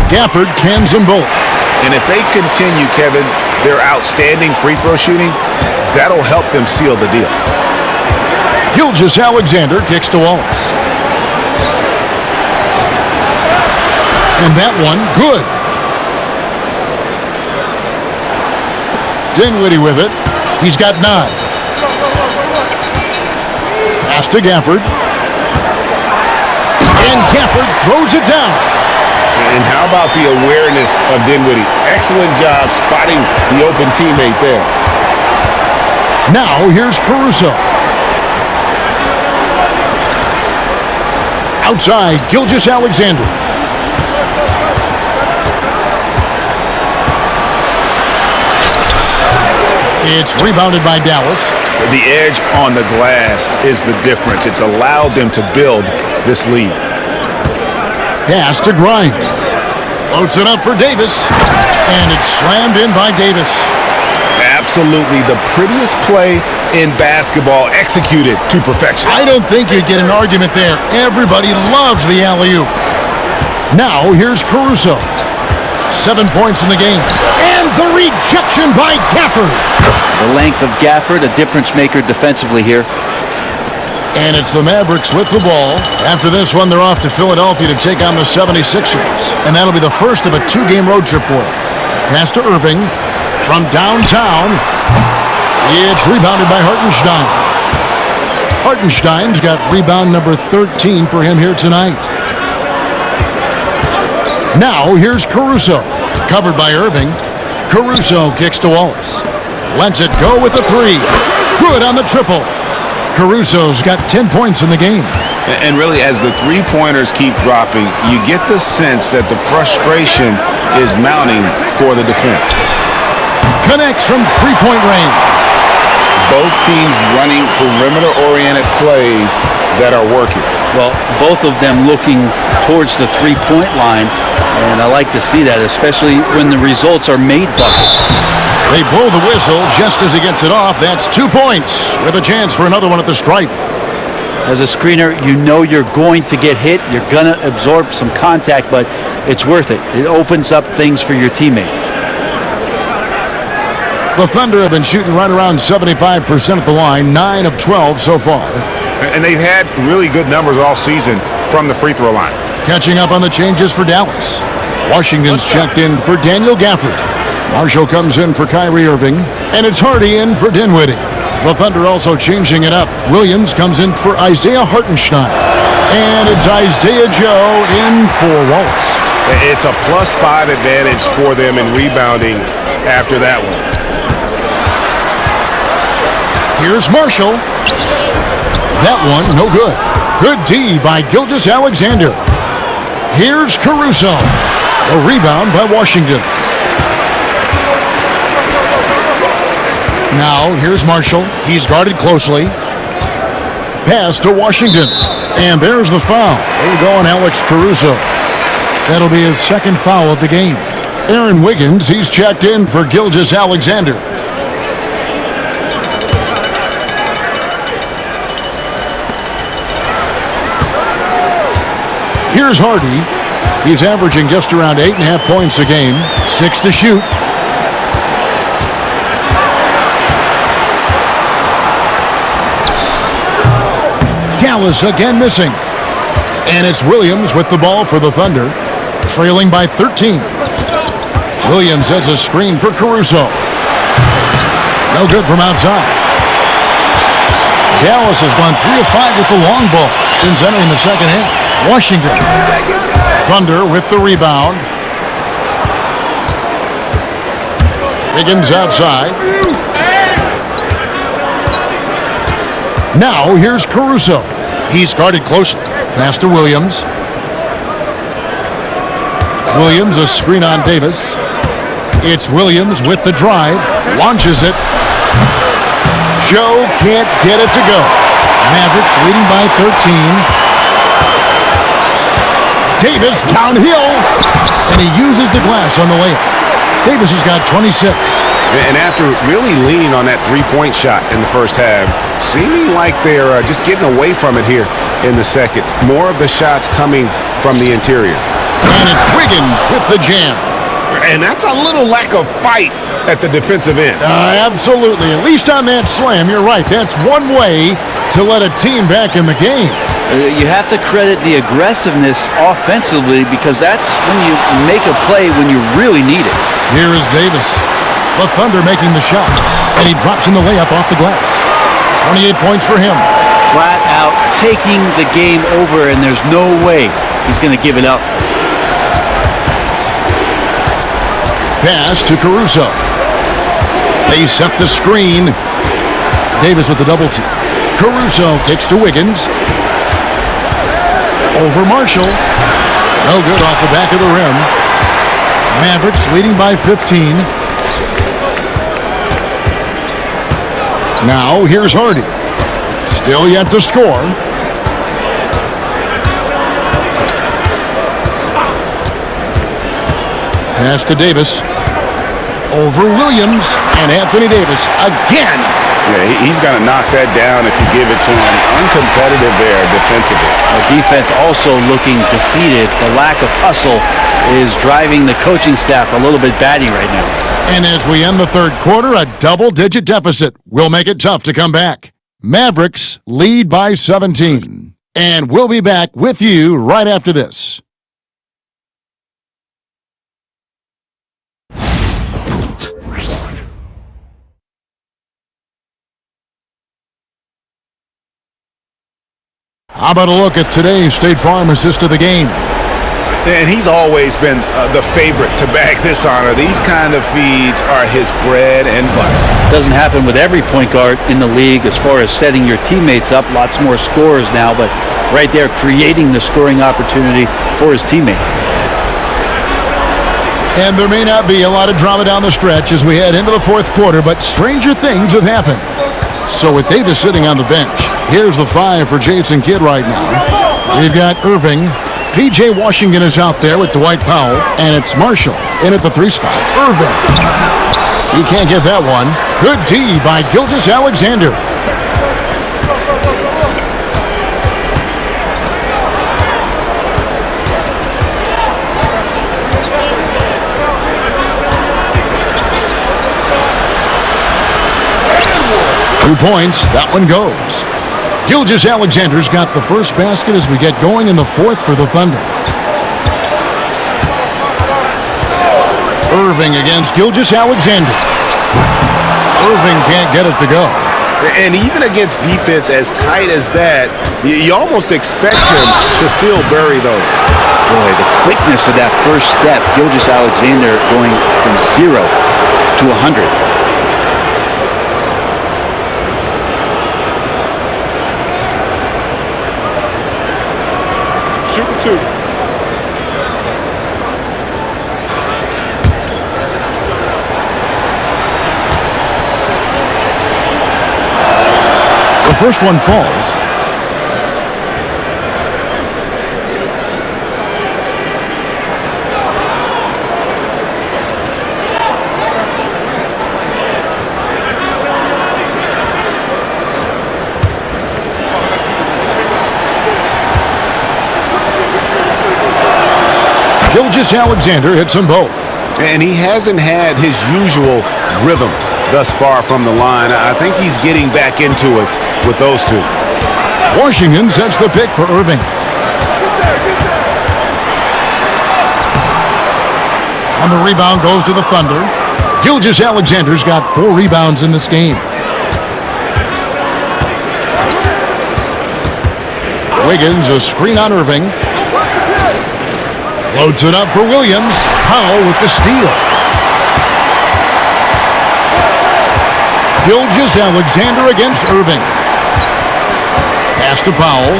Gafford cans them both. And if they continue, Kevin, their outstanding free throw shooting, that'll help them seal the deal. Gilgeous-Alexander kicks to Wallace. And that one, good. Dinwiddie with it. He's got 9. Pass to Gafford. And Gafford throws it down. And how about the awareness of Dinwiddie? Excellent job spotting the open teammate there. Now here's Caruso. Outside, Gilgeous-Alexander. It's rebounded by Dallas. The edge on the glass is the difference. It's allowed them to build this lead. Pass to Grimes. Floats it up for Davis. And it's slammed in by Davis. Absolutely the prettiest play in basketball, executed to perfection. I don't think you'd get an argument there. Everybody loves the alley-oop. Now here's Caruso. 7 points in the game. And the rejection by Gafford. The length of Gafford, a difference maker defensively here. And it's the Mavericks with the ball. After this one, they're off to Philadelphia to take on the 76ers. And that'll be the first of a 2-game road trip for them. Pass to Irving from downtown. It's rebounded by Hartenstein. Hartenstein's got rebound number 13 for him here tonight. Now here's Caruso. Covered by Irving. Caruso kicks to Wallace. Lets it go with a 3. Good on the triple. Caruso's got 10 points in the game. And really, as the three-pointers keep dropping, you get the sense that the frustration is mounting for the defense. Connects from three-point range. Both teams running perimeter-oriented plays that are working. Well, both of them looking towards the three-point line, and I like to see that, especially when the results are made buckets. They blow the whistle just as he gets it off. That's 2 points with a chance for another one at the stripe. As a screener, you know you're going to get hit. You're going to absorb some contact, but it's worth it. It opens up things for your teammates. The Thunder have been shooting right around 75% at the line, 9 of 12 so far. And they've had really good numbers all season from the free throw line. Catching up on the changes for Dallas. Washington's checked in for Daniel Gafford. Marshall comes in for Kyrie Irving. And it's Hardy in for Dinwiddie. The Thunder also changing it up. Williams comes in for Isaiah Hartenstein. And it's Isaiah Joe in for Wallace. It's a +5 advantage for them in rebounding after that one. Here's Marshall. That one, no good. Good D by Gilgeous-Alexander. Here's Caruso. A rebound by Washington. Now, here's Marshall. He's guarded closely. Pass to Washington. And there's the foul. There you go on Alex Caruso. That'll be his second foul of the game. Aaron Wiggins, he's checked in for Gilgeous-Alexander. Here's Hardy. He's averaging just around 8.5 points a game. 6 to shoot. Dallas again missing. And it's Williams with the ball for the Thunder, trailing by 13. Williams sets a screen for Caruso. No good from outside. Dallas has gone 3 of 5 with the long ball since entering the second half. Washington. Thunder with the rebound. Wiggins outside. Now here's Caruso. He's guarded closely. Pass to Williams. Williams, a screen on Davis. It's Williams with the drive. Launches it. Joe can't get it to go. Mavericks leading by 13. Davis downhill. And he uses the glass on the layup. Davis has got 26. And after really leaning on that three-point shot in the first half, seeming like they're just getting away from it here in the second. More of the shots coming from the interior. And it's Wiggins with the jam. And that's a little lack of fight at the defensive end. Absolutely. At least on that slam, you're right. That's one way to let a team back in the game. You have to credit the aggressiveness offensively because that's when you make a play when you really need it. Here is Davis. The Thunder making the shot. And he drops in the layup off the glass. 28 points for him. Flat out taking the game over, and there's no way he's going to give it up. Pass to Caruso. They set the screen. Davis with the double team. Caruso kicks to Wiggins. Over Marshall. No good off the back of the rim. Mavericks leading by 15. Now here's Hardy. Still yet to score. Pass to Davis. Over Williams. And Anthony Davis again. Yeah, he's going to knock that down if you give it to him. Uncompetitive there defensively. The defense also looking defeated. The lack of hustle is driving the coaching staff a little bit batty right now. And as we end the third quarter, a double-digit deficit will make it tough to come back. Mavericks lead by 17. And we'll be back with you right after this. How about a look at today's State Farm assist of the game? And he's always been the favorite to bag this honor. These kind of feeds are his bread and butter. Doesn't happen with every point guard in the league as far as setting your teammates up. Lots more scorers now, but right there creating the scoring opportunity for his teammate. And there may not be a lot of drama down the stretch as we head into the fourth quarter, but stranger things have happened. So with Davis sitting on the bench, here's the 5 for Jason Kidd right now. We've got Irving. P.J. Washington is out there with Dwight Powell, and it's Marshall in at the 3 spot. Irving. He can't get that one. Good D by Gilgeous-Alexander. Two points, that one goes. Gilgeous-Alexander's got the first basket as we get going in the fourth for the Thunder. Irving against Gilgeous-Alexander. Irving can't get it to go. And even against defense as tight as that, you almost expect him to still bury those. Boy, the quickness of that first step. Gilgeous-Alexander going from 0 to 100. Shooting 2. The first one falls. Gilgeous-Alexander hits them both. And he hasn't had his usual rhythm thus far from the line. I think he's getting back into it with those two. Washington sets the pick for Irving. And the rebound goes to the Thunder. Gilgeous-Alexander's got 4 rebounds in this game. Wiggins, a screen on Irving. Floats it up for Williams. Powell with the steal. Gilgeous-Alexander against Irving. Pass to Powell.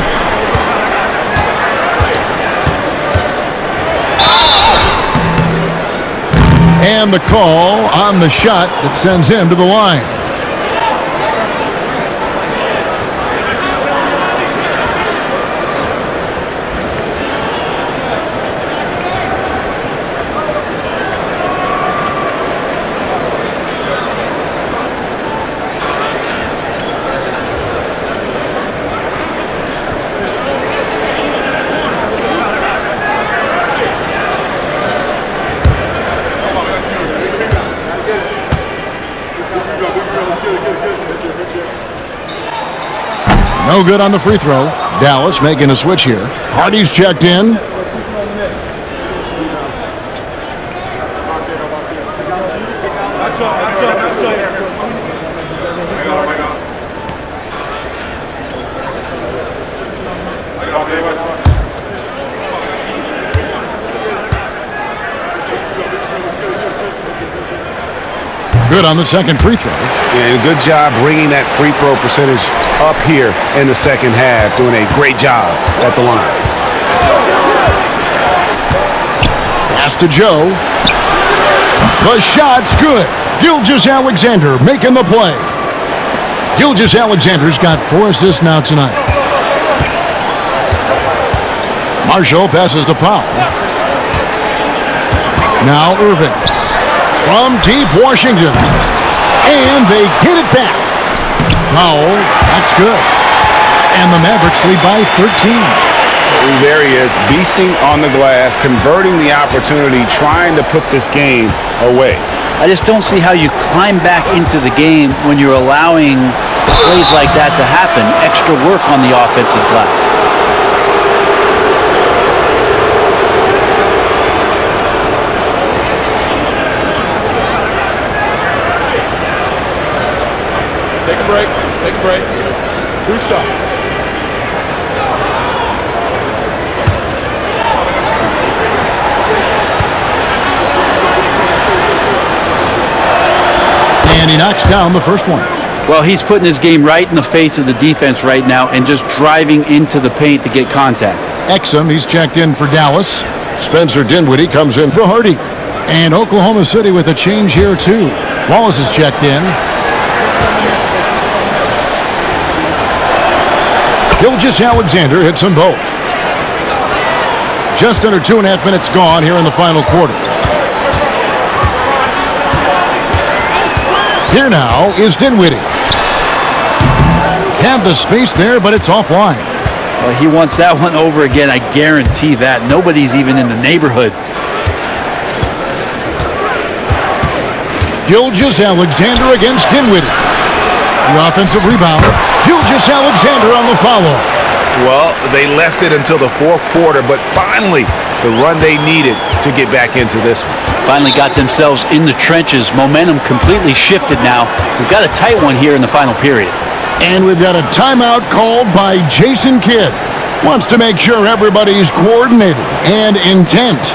And the call on the shot that sends him to the line. No good on the free throw. Dallas making a switch here. Hardy's checked in. Good on the second free throw. And good job bringing that free throw percentage up here in the second half. Doing a great job at the line. Pass to Joe. The shot's good. Gilgeous-Alexander making the play. Gilgeous-Alexander's got 4 assists now tonight. Marshall passes to Powell. Now Irving. From deep Washington. And they get it back. Powell, that's good. And the Mavericks lead by 13. There he is, beasting on the glass, converting the opportunity, trying to put this game away. I just don't see how you climb back into the game when you're allowing plays like that to happen. Extra work on the offensive glass. Take a break. Take a break. 2 shots. And he knocks down the first one. Well, he's putting his game right in the face of the defense right now and just driving into the paint to get contact. Exum, he's checked in for Dallas. Spencer Dinwiddie comes in for Hardy. And Oklahoma City with a change here too. Wallace is checked in. Gilgeous-Alexander hits them both. Just under 2.5 minutes gone here in the final quarter. Here now is Dinwiddie. Had the space there, but it's offline. Well, he wants that one over again, I guarantee that. Nobody's even in the neighborhood. Gilgeous-Alexander against Dinwiddie. The offensive rebound. Gilgeous-Alexander on the follow. Well, they left it until the fourth quarter, but finally the run they needed to get back into this one. Finally got themselves in the trenches. Momentum completely shifted now. We've got a tight one here in the final period. And we've got a timeout called by Jason Kidd. Wants to make sure everybody's coordinated and intent.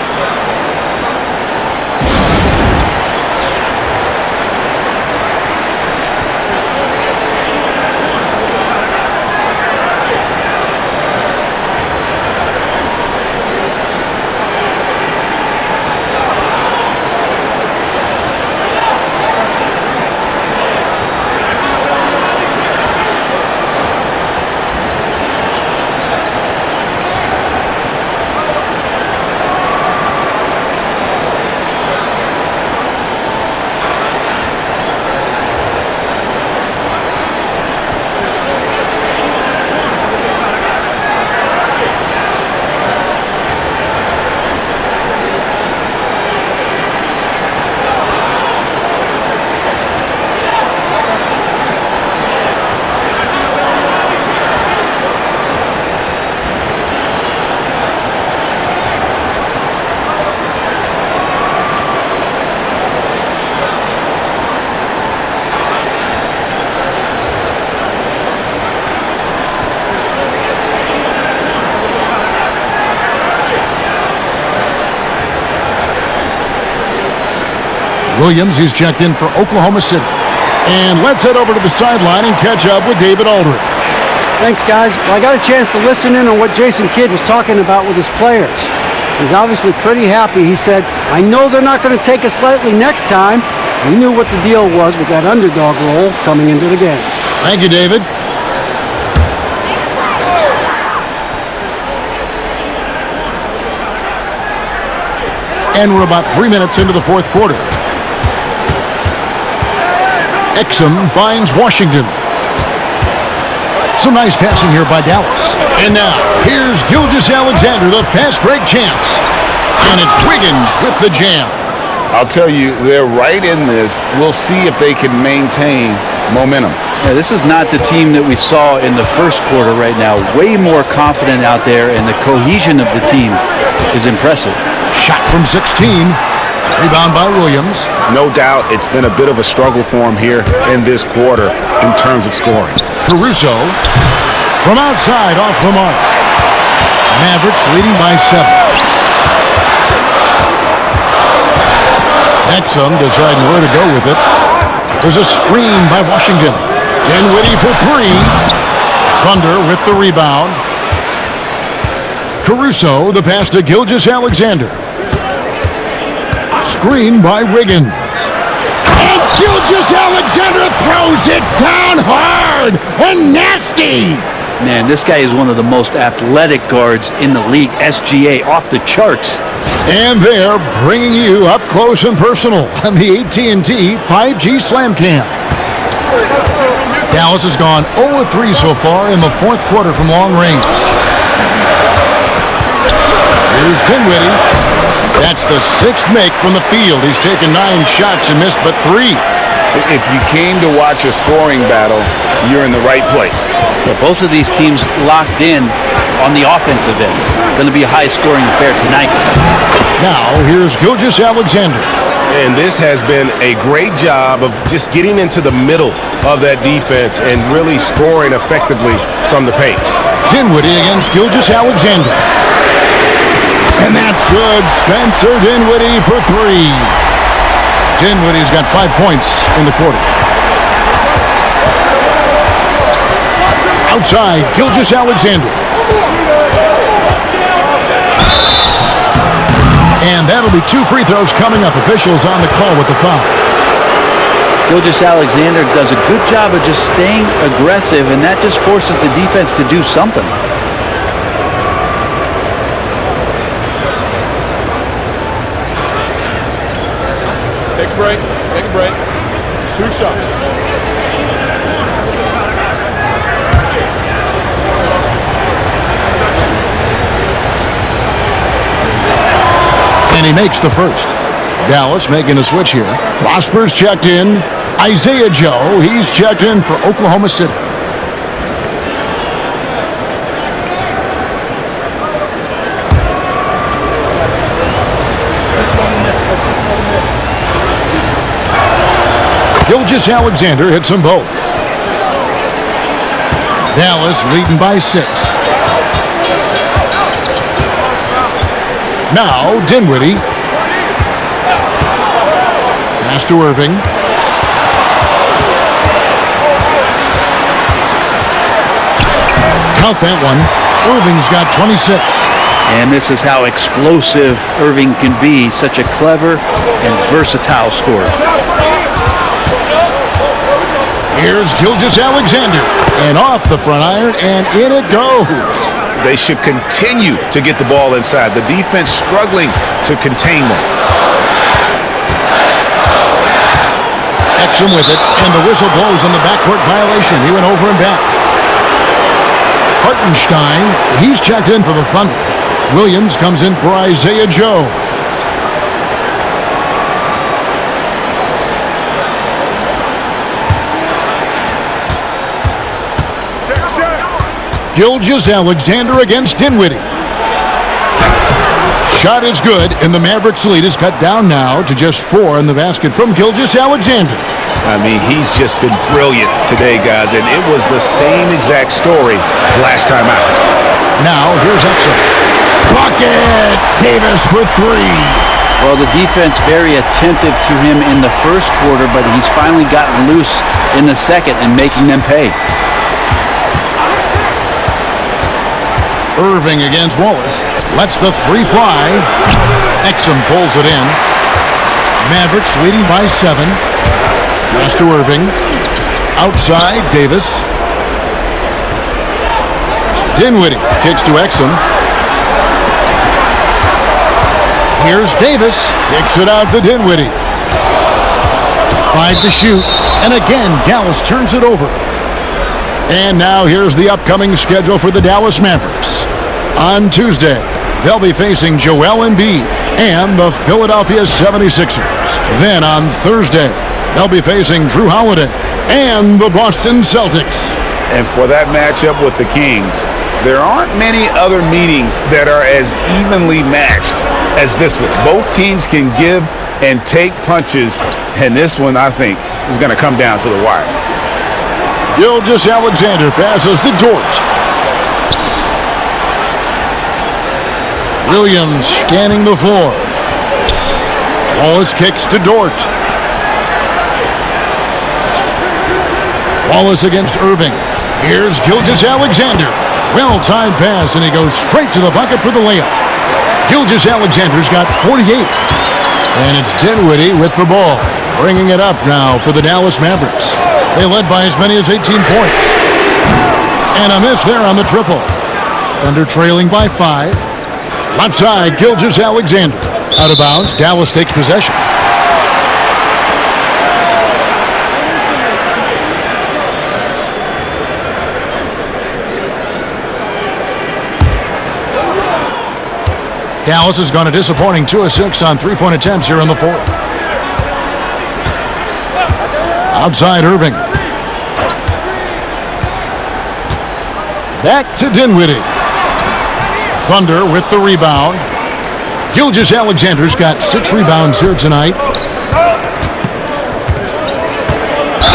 Williams, he's checked in for Oklahoma City. And let's head over to the sideline and catch up with David Aldridge. Thanks, guys. Well, I got a chance to listen in on what Jason Kidd was talking about with his players. He's obviously pretty happy. He said, I know they're not going to take us lightly next time. We knew what the deal was with that underdog role coming into the game. Thank you, David. And we're about 3 minutes into the fourth quarter. Exum finds Washington. Some nice passing here by Dallas. And now, here's Gilgeous-Alexander, the fast break champs. And it's Wiggins with the jam. I'll tell you, they're right in this. We'll see if they can maintain momentum. Yeah, this is not the team that we saw in the first quarter right now. Way more confident out there, and the cohesion of the team is impressive. Shot from 16. Rebound by Williams. No doubt it's been a bit of a struggle for him here in this quarter in terms of scoring. Caruso from outside off the mark. Mavericks leading by 7. Exum deciding where to go with it. There's a screen by Washington. Dinwiddie for 3. Thunder with the rebound. Caruso, the pass to Gilgeous-Alexander. Screen by Wiggins. And Gilgeous-Alexander throws it down hard and nasty. Man, this guy is one of the most athletic guards in the league. SGA off the charts. And they're bringing you up close and personal on the AT&T 5G Slam Cam. Dallas has gone 0-3 so far in the fourth quarter from long range. Here's Dinwiddie. That's the 6th make from the field. He's taken 9 shots and missed but 3. If you came to watch a scoring battle, you're in the right place. But both of these teams locked in on the offensive end. Going to be a high-scoring affair tonight. Now, here's Gilgeous-Alexander. And this has been a great job of just getting into the middle of that defense and really scoring effectively from the paint. Dinwiddie against Gilgeous-Alexander. And that's good. Spencer Dinwiddie for 3. Dinwiddie's got 5 points in the quarter. Outside, Gilgeous-Alexander. And that'll be 2 free throws coming up. Officials on the call with the foul. Gilgeous-Alexander does a good job of just staying aggressive, and that just forces the defense to do something. Take a break. Take a break. 2 shots. And he makes the first. Dallas making a switch here. Prosper's checked in. Isaiah Joe, he's checked in for Oklahoma City. Gilgeous-Alexander hits them both. Dallas leading by 6. Now, Dinwiddie. Pass to Irving. Count that one. Irving's got 26. And this is how explosive Irving can be. Such a clever and versatile scorer. Here's Gilgeous-Alexander. And off the front iron, and in it goes. They should continue to get the ball inside. The defense struggling to contain them. Exum with it, and the whistle blows on the backcourt violation. He went over and back. Hartenstein, he's checked in for the Thunder. Williams comes in for Isaiah Joe. Gilgeous-Alexander against Dinwiddie. Shot is good, and the Mavericks lead is cut down now to just 4 in the basket from Gilgeous-Alexander. I mean, he's just been brilliant today, guys, and it was the same exact story last time out. Now, here's Exum. Bucket! Davis for 3. Well, the defense very attentive to him in the first quarter, but he's finally gotten loose in the second and making them pay. Irving against Wallace. Lets the three fly. Exum pulls it in. Mavericks leading by 7. Pass to Irving. Outside, Davis. Dinwiddie kicks to Exum. Here's Davis. Kicks it out to Dinwiddie. 5 to shoot. And again, Dallas turns it over. And now here's the upcoming schedule for the Dallas Mavericks. On Tuesday, they'll be facing Joel Embiid and the Philadelphia 76ers. Then on Thursday, they'll be facing Drew Holiday and the Boston Celtics. And for that matchup with the Kings, there aren't many other meetings that are as evenly matched as this one. Both teams can give and take punches, and this one, I think, is going to come down to the wire. Gilgeous-Alexander passes to Dort. Williams scanning the floor. Wallace kicks to Dort. Wallace against Irving. Here's Gilgeous-Alexander. Well-timed pass, and he goes straight to the bucket for the layup. Gilgeous-Alexander's got 48. And it's Dinwiddie with the ball, bringing it up now for the Dallas Mavericks. They led by as many as 18 points. And a miss there on the triple. Thunder trailing by 5. Left side, Gilgeous-Alexander. Out of bounds, Dallas takes possession. Dallas has gone a disappointing 2 of 6 on three-point attempts here in the fourth. Outside Irving. Back to Dinwiddie. Thunder with the rebound. Gilgeous-Alexander's got 6 rebounds here tonight.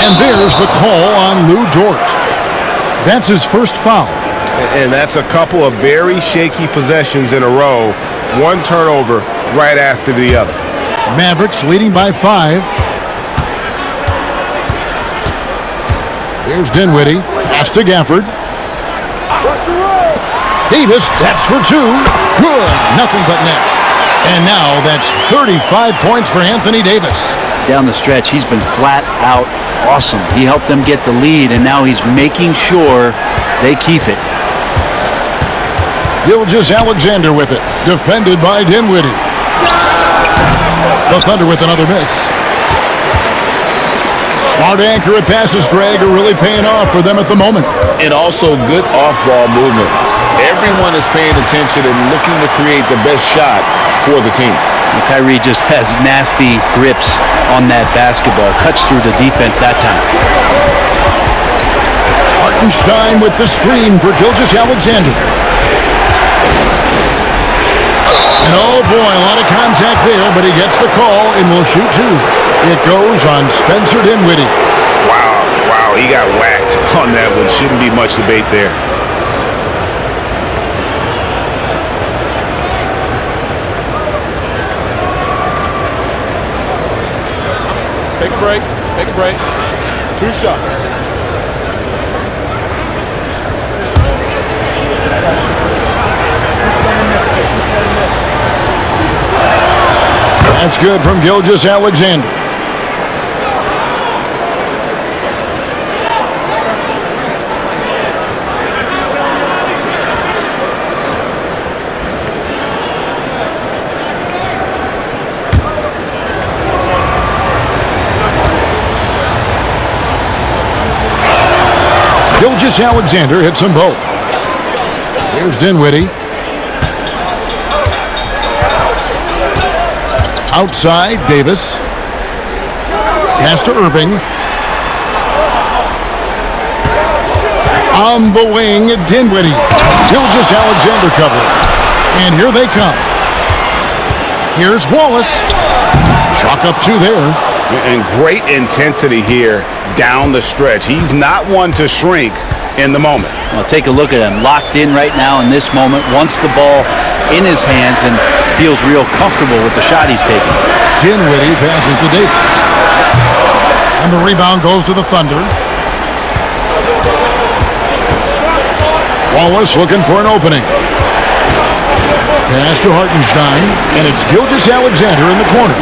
And there's the call on Lou Dort. That's his first foul. And that's a couple of very shaky possessions in a row. One turnover right after the other. Mavericks leading by 5. Here's Dinwiddie. Pass to Gafford. Davis, that's for 2. Good. Nothing but net. And now that's 35 points for Anthony Davis. Down the stretch, he's been flat out awesome. He helped them get the lead, and now he's making sure they keep it. Gilgeous-Alexander with it. Defended by Dinwiddie. The Thunder with another miss. Smart accurate passes, Greg, are really paying off for them at the moment. And also good off-ball movement. Everyone is paying attention and looking to create the best shot for the team. And Kyrie just has nasty grips on that basketball. Cuts through the defense that time. Hartenstein with the screen for Gilgeous-Alexander. And oh boy, a lot of contact there, but he gets the call and will shoot 2. It goes on Spencer Dinwiddie. Wow, he got whacked on that one. Shouldn't be much debate there. Take a break. Take a break. 2 shots. That's good from Gilgeous-Alexander. Gilgeous-Alexander hits them both. Here's Dinwiddie. Outside, Davis. Pass to Irving. On the wing, Dinwiddie. Gilgeous-Alexander covering. And here they come. Here's Wallace. Chalk up 2 there. And great intensity here down the stretch. He's not one to shrink in the moment. Well, take a look at him. Locked in right now in this moment. Wants the ball in his hands and feels real comfortable with the shot he's taking. Dinwiddie passes to Davis. And the rebound goes to the Thunder. Wallace looking for an opening. Pass to Hartenstein, and it's Gilgeous-Alexander in the corner.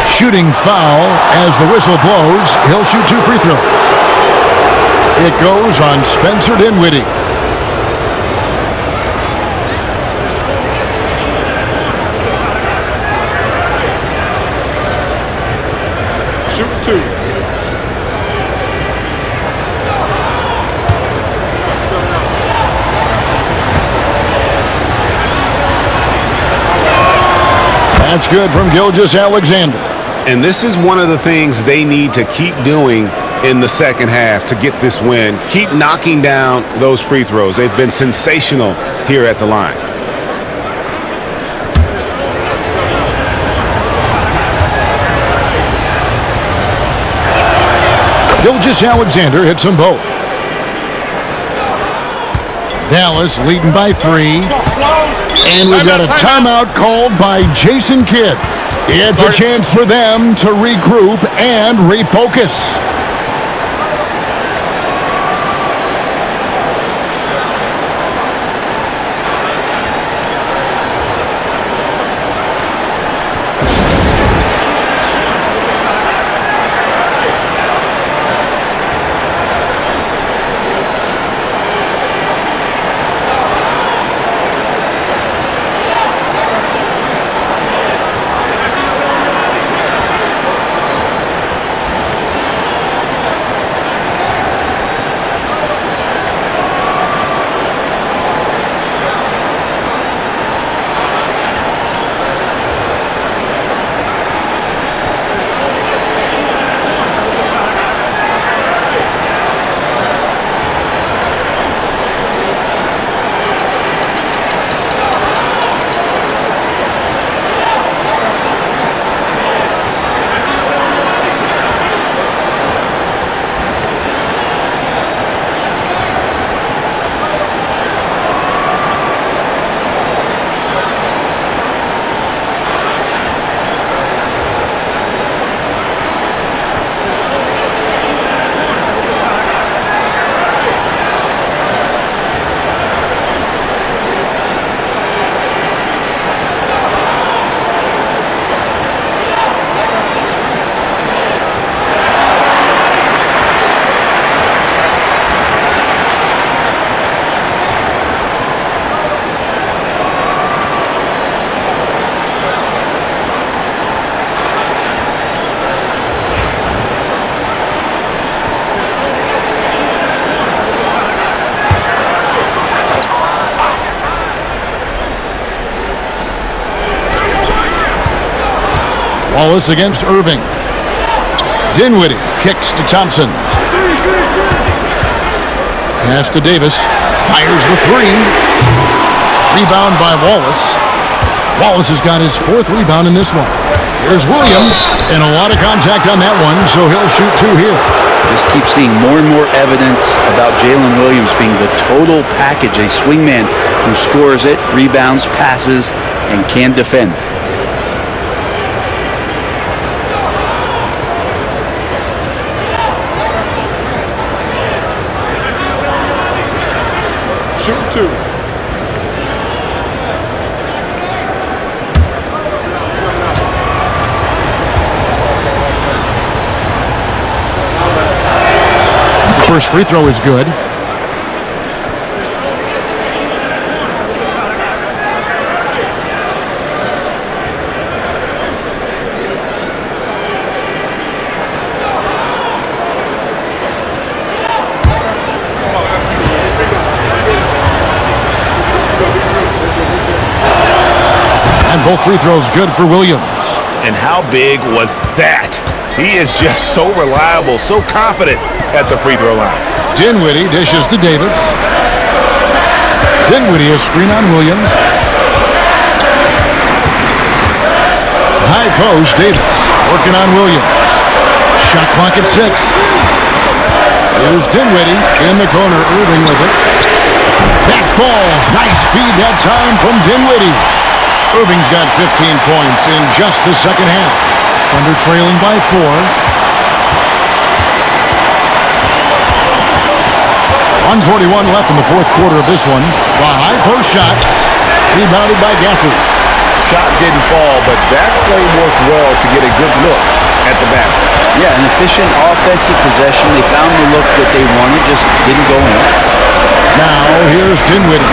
Shooting foul as the whistle blows. He'll shoot 2 free throws. It goes on Spencer Dinwiddie. Shoot 2. That's good from Gilgeous-Alexander. And this is one of the things they need to keep doing in the second half to get this win. Keep knocking down those free throws. They've been sensational here at the line. Gilgeous-Alexander hits them both. Dallas leading by 3. And we've got a timeout called by Jason Kidd. It's a chance for them to regroup and refocus. Wallace against Irving. Dinwiddie kicks to Thompson. Pass to Davis. Fires the 3. Rebound by Wallace. Wallace has got his 4th rebound in this one. Here's Williams, and a lot of contact on that one, so he'll shoot 2 here. Just keep seeing more and more evidence about Jalen Williams being the total package, a swingman who scores it, rebounds, passes, and can defend. Shoot 2. First free throw is good. And both free throws good for Williams. And how big was that? He is just so reliable, so confident at the free throw line. Dinwiddie dishes to Davis. Dinwiddie a screen on Williams. High post, Davis working on Williams. Shot clock at 6. Here's Dinwiddie in the corner, Irving with it. That falls. Nice feed that time from Dinwiddie. Irving's got 15 points in just the second half. Thunder trailing by 4. 141 left in the fourth quarter of this one. The high post shot, rebounded by Gafford. Shot didn't fall, but that play worked well to get a good look at the basket. Yeah, an efficient offensive possession. They found the look that they wanted, just didn't go in. Now here's Dinwiddie.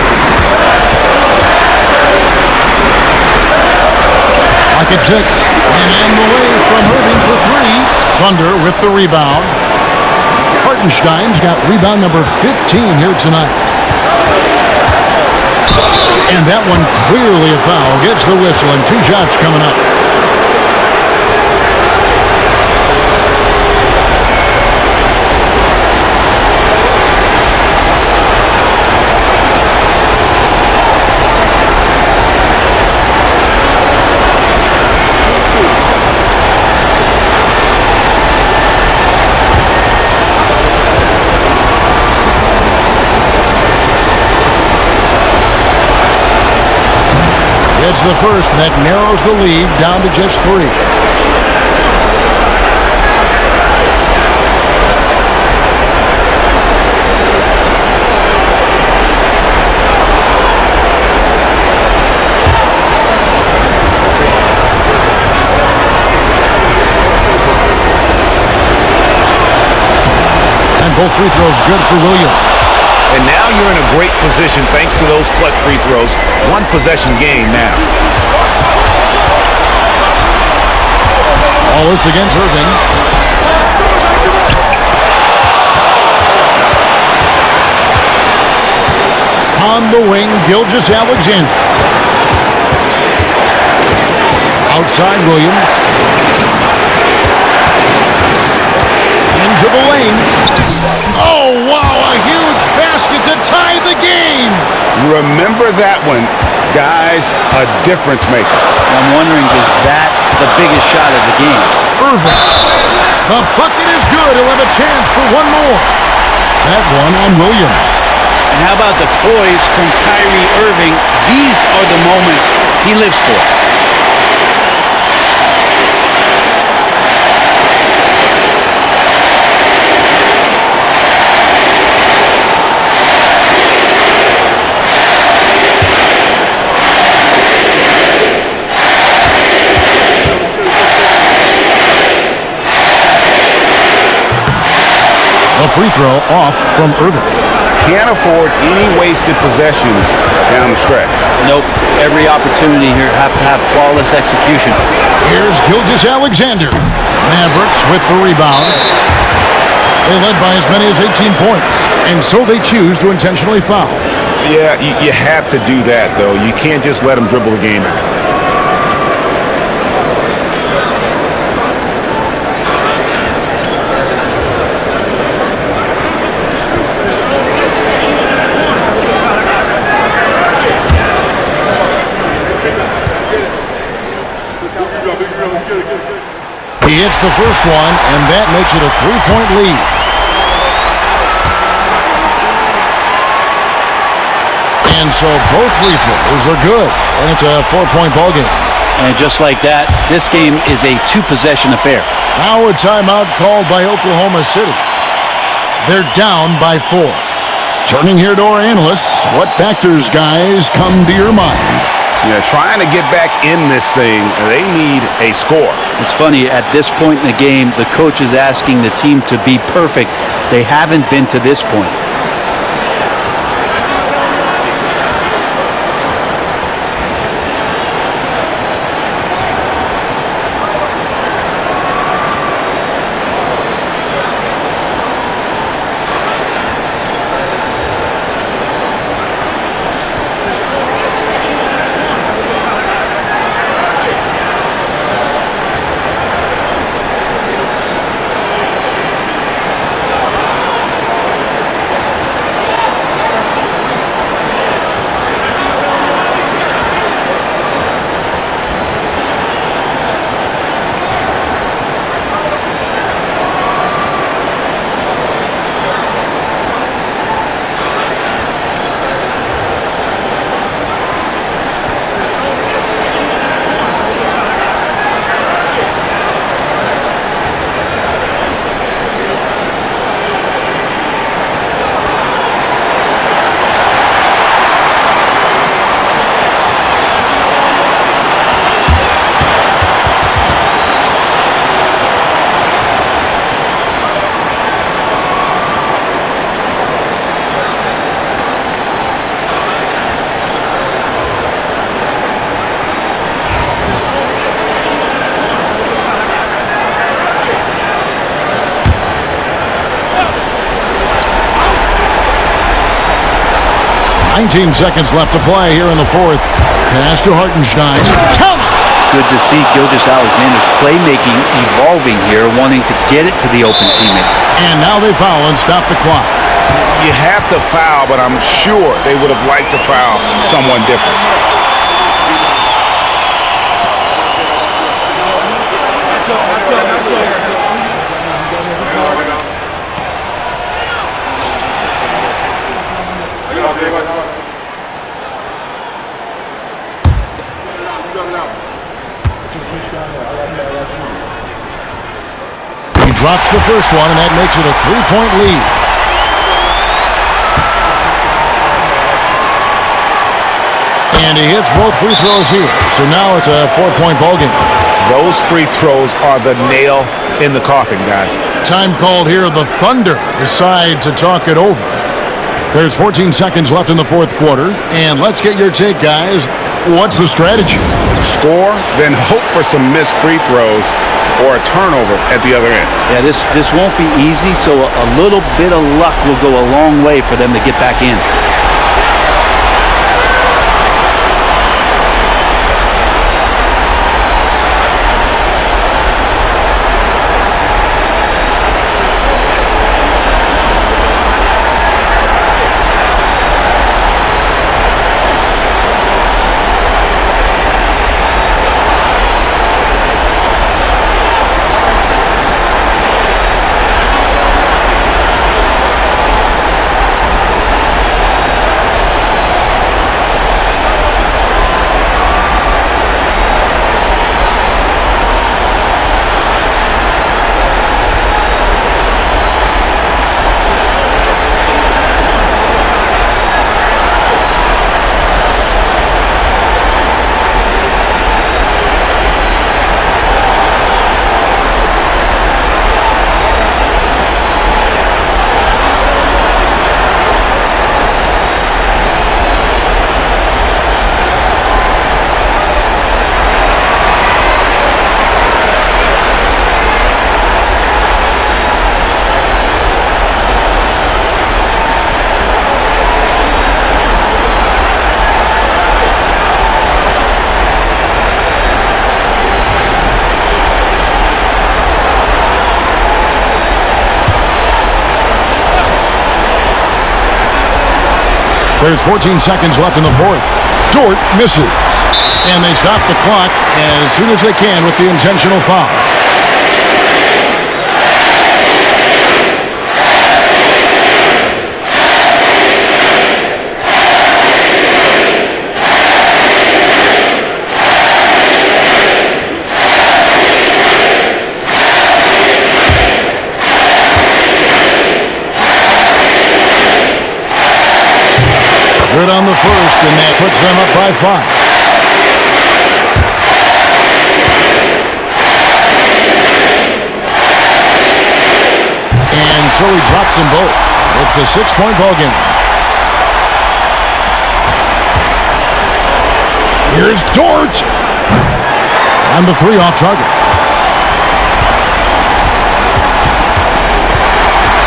Pocket 6. And away from Irving for 3. Thunder with the rebound. Hartenstein's got rebound number 15 here tonight. And that one clearly a foul. Gets the whistle and 2 shots coming up. It's the first that narrows the lead down to just 3. And both free throws good for Williams. And now you're in a great position thanks to those clutch free throws. One possession game now. Wallace against Irving. On the wing, Gilgeous-Alexander. Outside Williams. Into the lane. Oh, wow, a huge basket to tie the game. Remember that one. Guys, a difference maker. I'm wondering, is that the biggest shot of the game? Irving. The bucket is good. He'll have a chance for one more. That one on Williams. And how about the poise from Kyrie Irving? These are the moments he lives for. A free throw off from Irving. Can't afford any wasted possessions down the stretch. Nope. Every opportunity here have to have flawless execution. Here's Gilgeous-Alexander. Mavericks with the rebound. They led by as many as 18 points, and so they choose to intentionally foul. Yeah, you have to do that, though. You can't just let them dribble the game out. He hits the first one, and that makes it a 3-point lead. And so both free throws are good, and it's a 4-point ballgame. And just like that, this game is a 2-possession affair. Now a timeout called by Oklahoma City. They're down by 4. Turning here to our analysts, what factors, guys, come to your mind? Yeah, trying to get back in this thing, they need a score. It's funny, at this point in the game, the coach is asking the team to be perfect. They haven't been to this point. 19 seconds left to play here in the fourth. Pass to Hartenstein. Count it! Good to see Gilgeous-Alexander's playmaking evolving here, wanting to get it to the open teammate. And now they foul and stop the clock. You have to foul, but I'm sure they would have liked to foul someone different. He drops the first one, and that makes it a 3-point lead. And he hits both free throws here. So now it's a 4-point ballgame. Those free throws are the nail in the coffin, guys. Time called here. The Thunder decide to talk it over. There's 14 seconds left in the fourth quarter. And let's get your take, guys. What's the strategy? Score, then hope for some missed free throws or a turnover at the other end. Yeah, this won't be easy, so a little bit of luck will go a long way for them to get back in. There's 14 seconds left in the fourth. Dort misses. And they stop the clock as soon as they can with the intentional foul. Good on the first, and that puts them up by 5. And so he drops them both. It's a 6-point ball game. Here's Dort. And the 3 off target.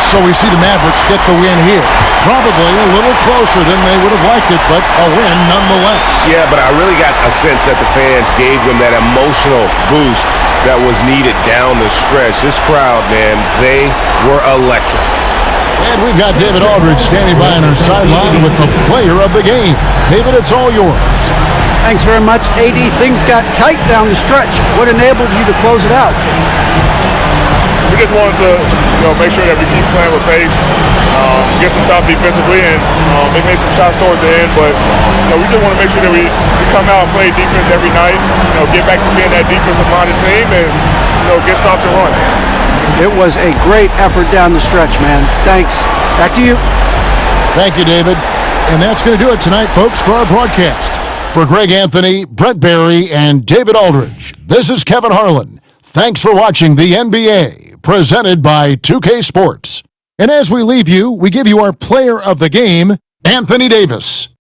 So we see the Mavericks get the win here. Probably a little closer than they would have liked it, but a win nonetheless. Yeah, but I really got a sense that the fans gave them that emotional boost that was needed down the stretch. This crowd, man, they were electric. And we've got David Aldridge standing by on our sideline with the player of the game. David, it's all yours. Thanks very much, AD. Things got tight down the stretch. What enabled you to close it out? We just wanted to, make sure that we keep playing with pace, get some stops defensively, and they made some shots towards the end. But we just want to make sure that we come out and play defense every night. Get back to being that defensive-minded team, and get stops and run. It was a great effort down the stretch, man. Thanks. Back to you. Thank you, David. And that's going to do it tonight, folks, for our broadcast. For Greg Anthony, Brett Barry, and David Aldridge, this is Kevin Harlan. Thanks for watching the NBA, presented by 2K Sports. And as we leave you, we give you our player of the game, Anthony Davis.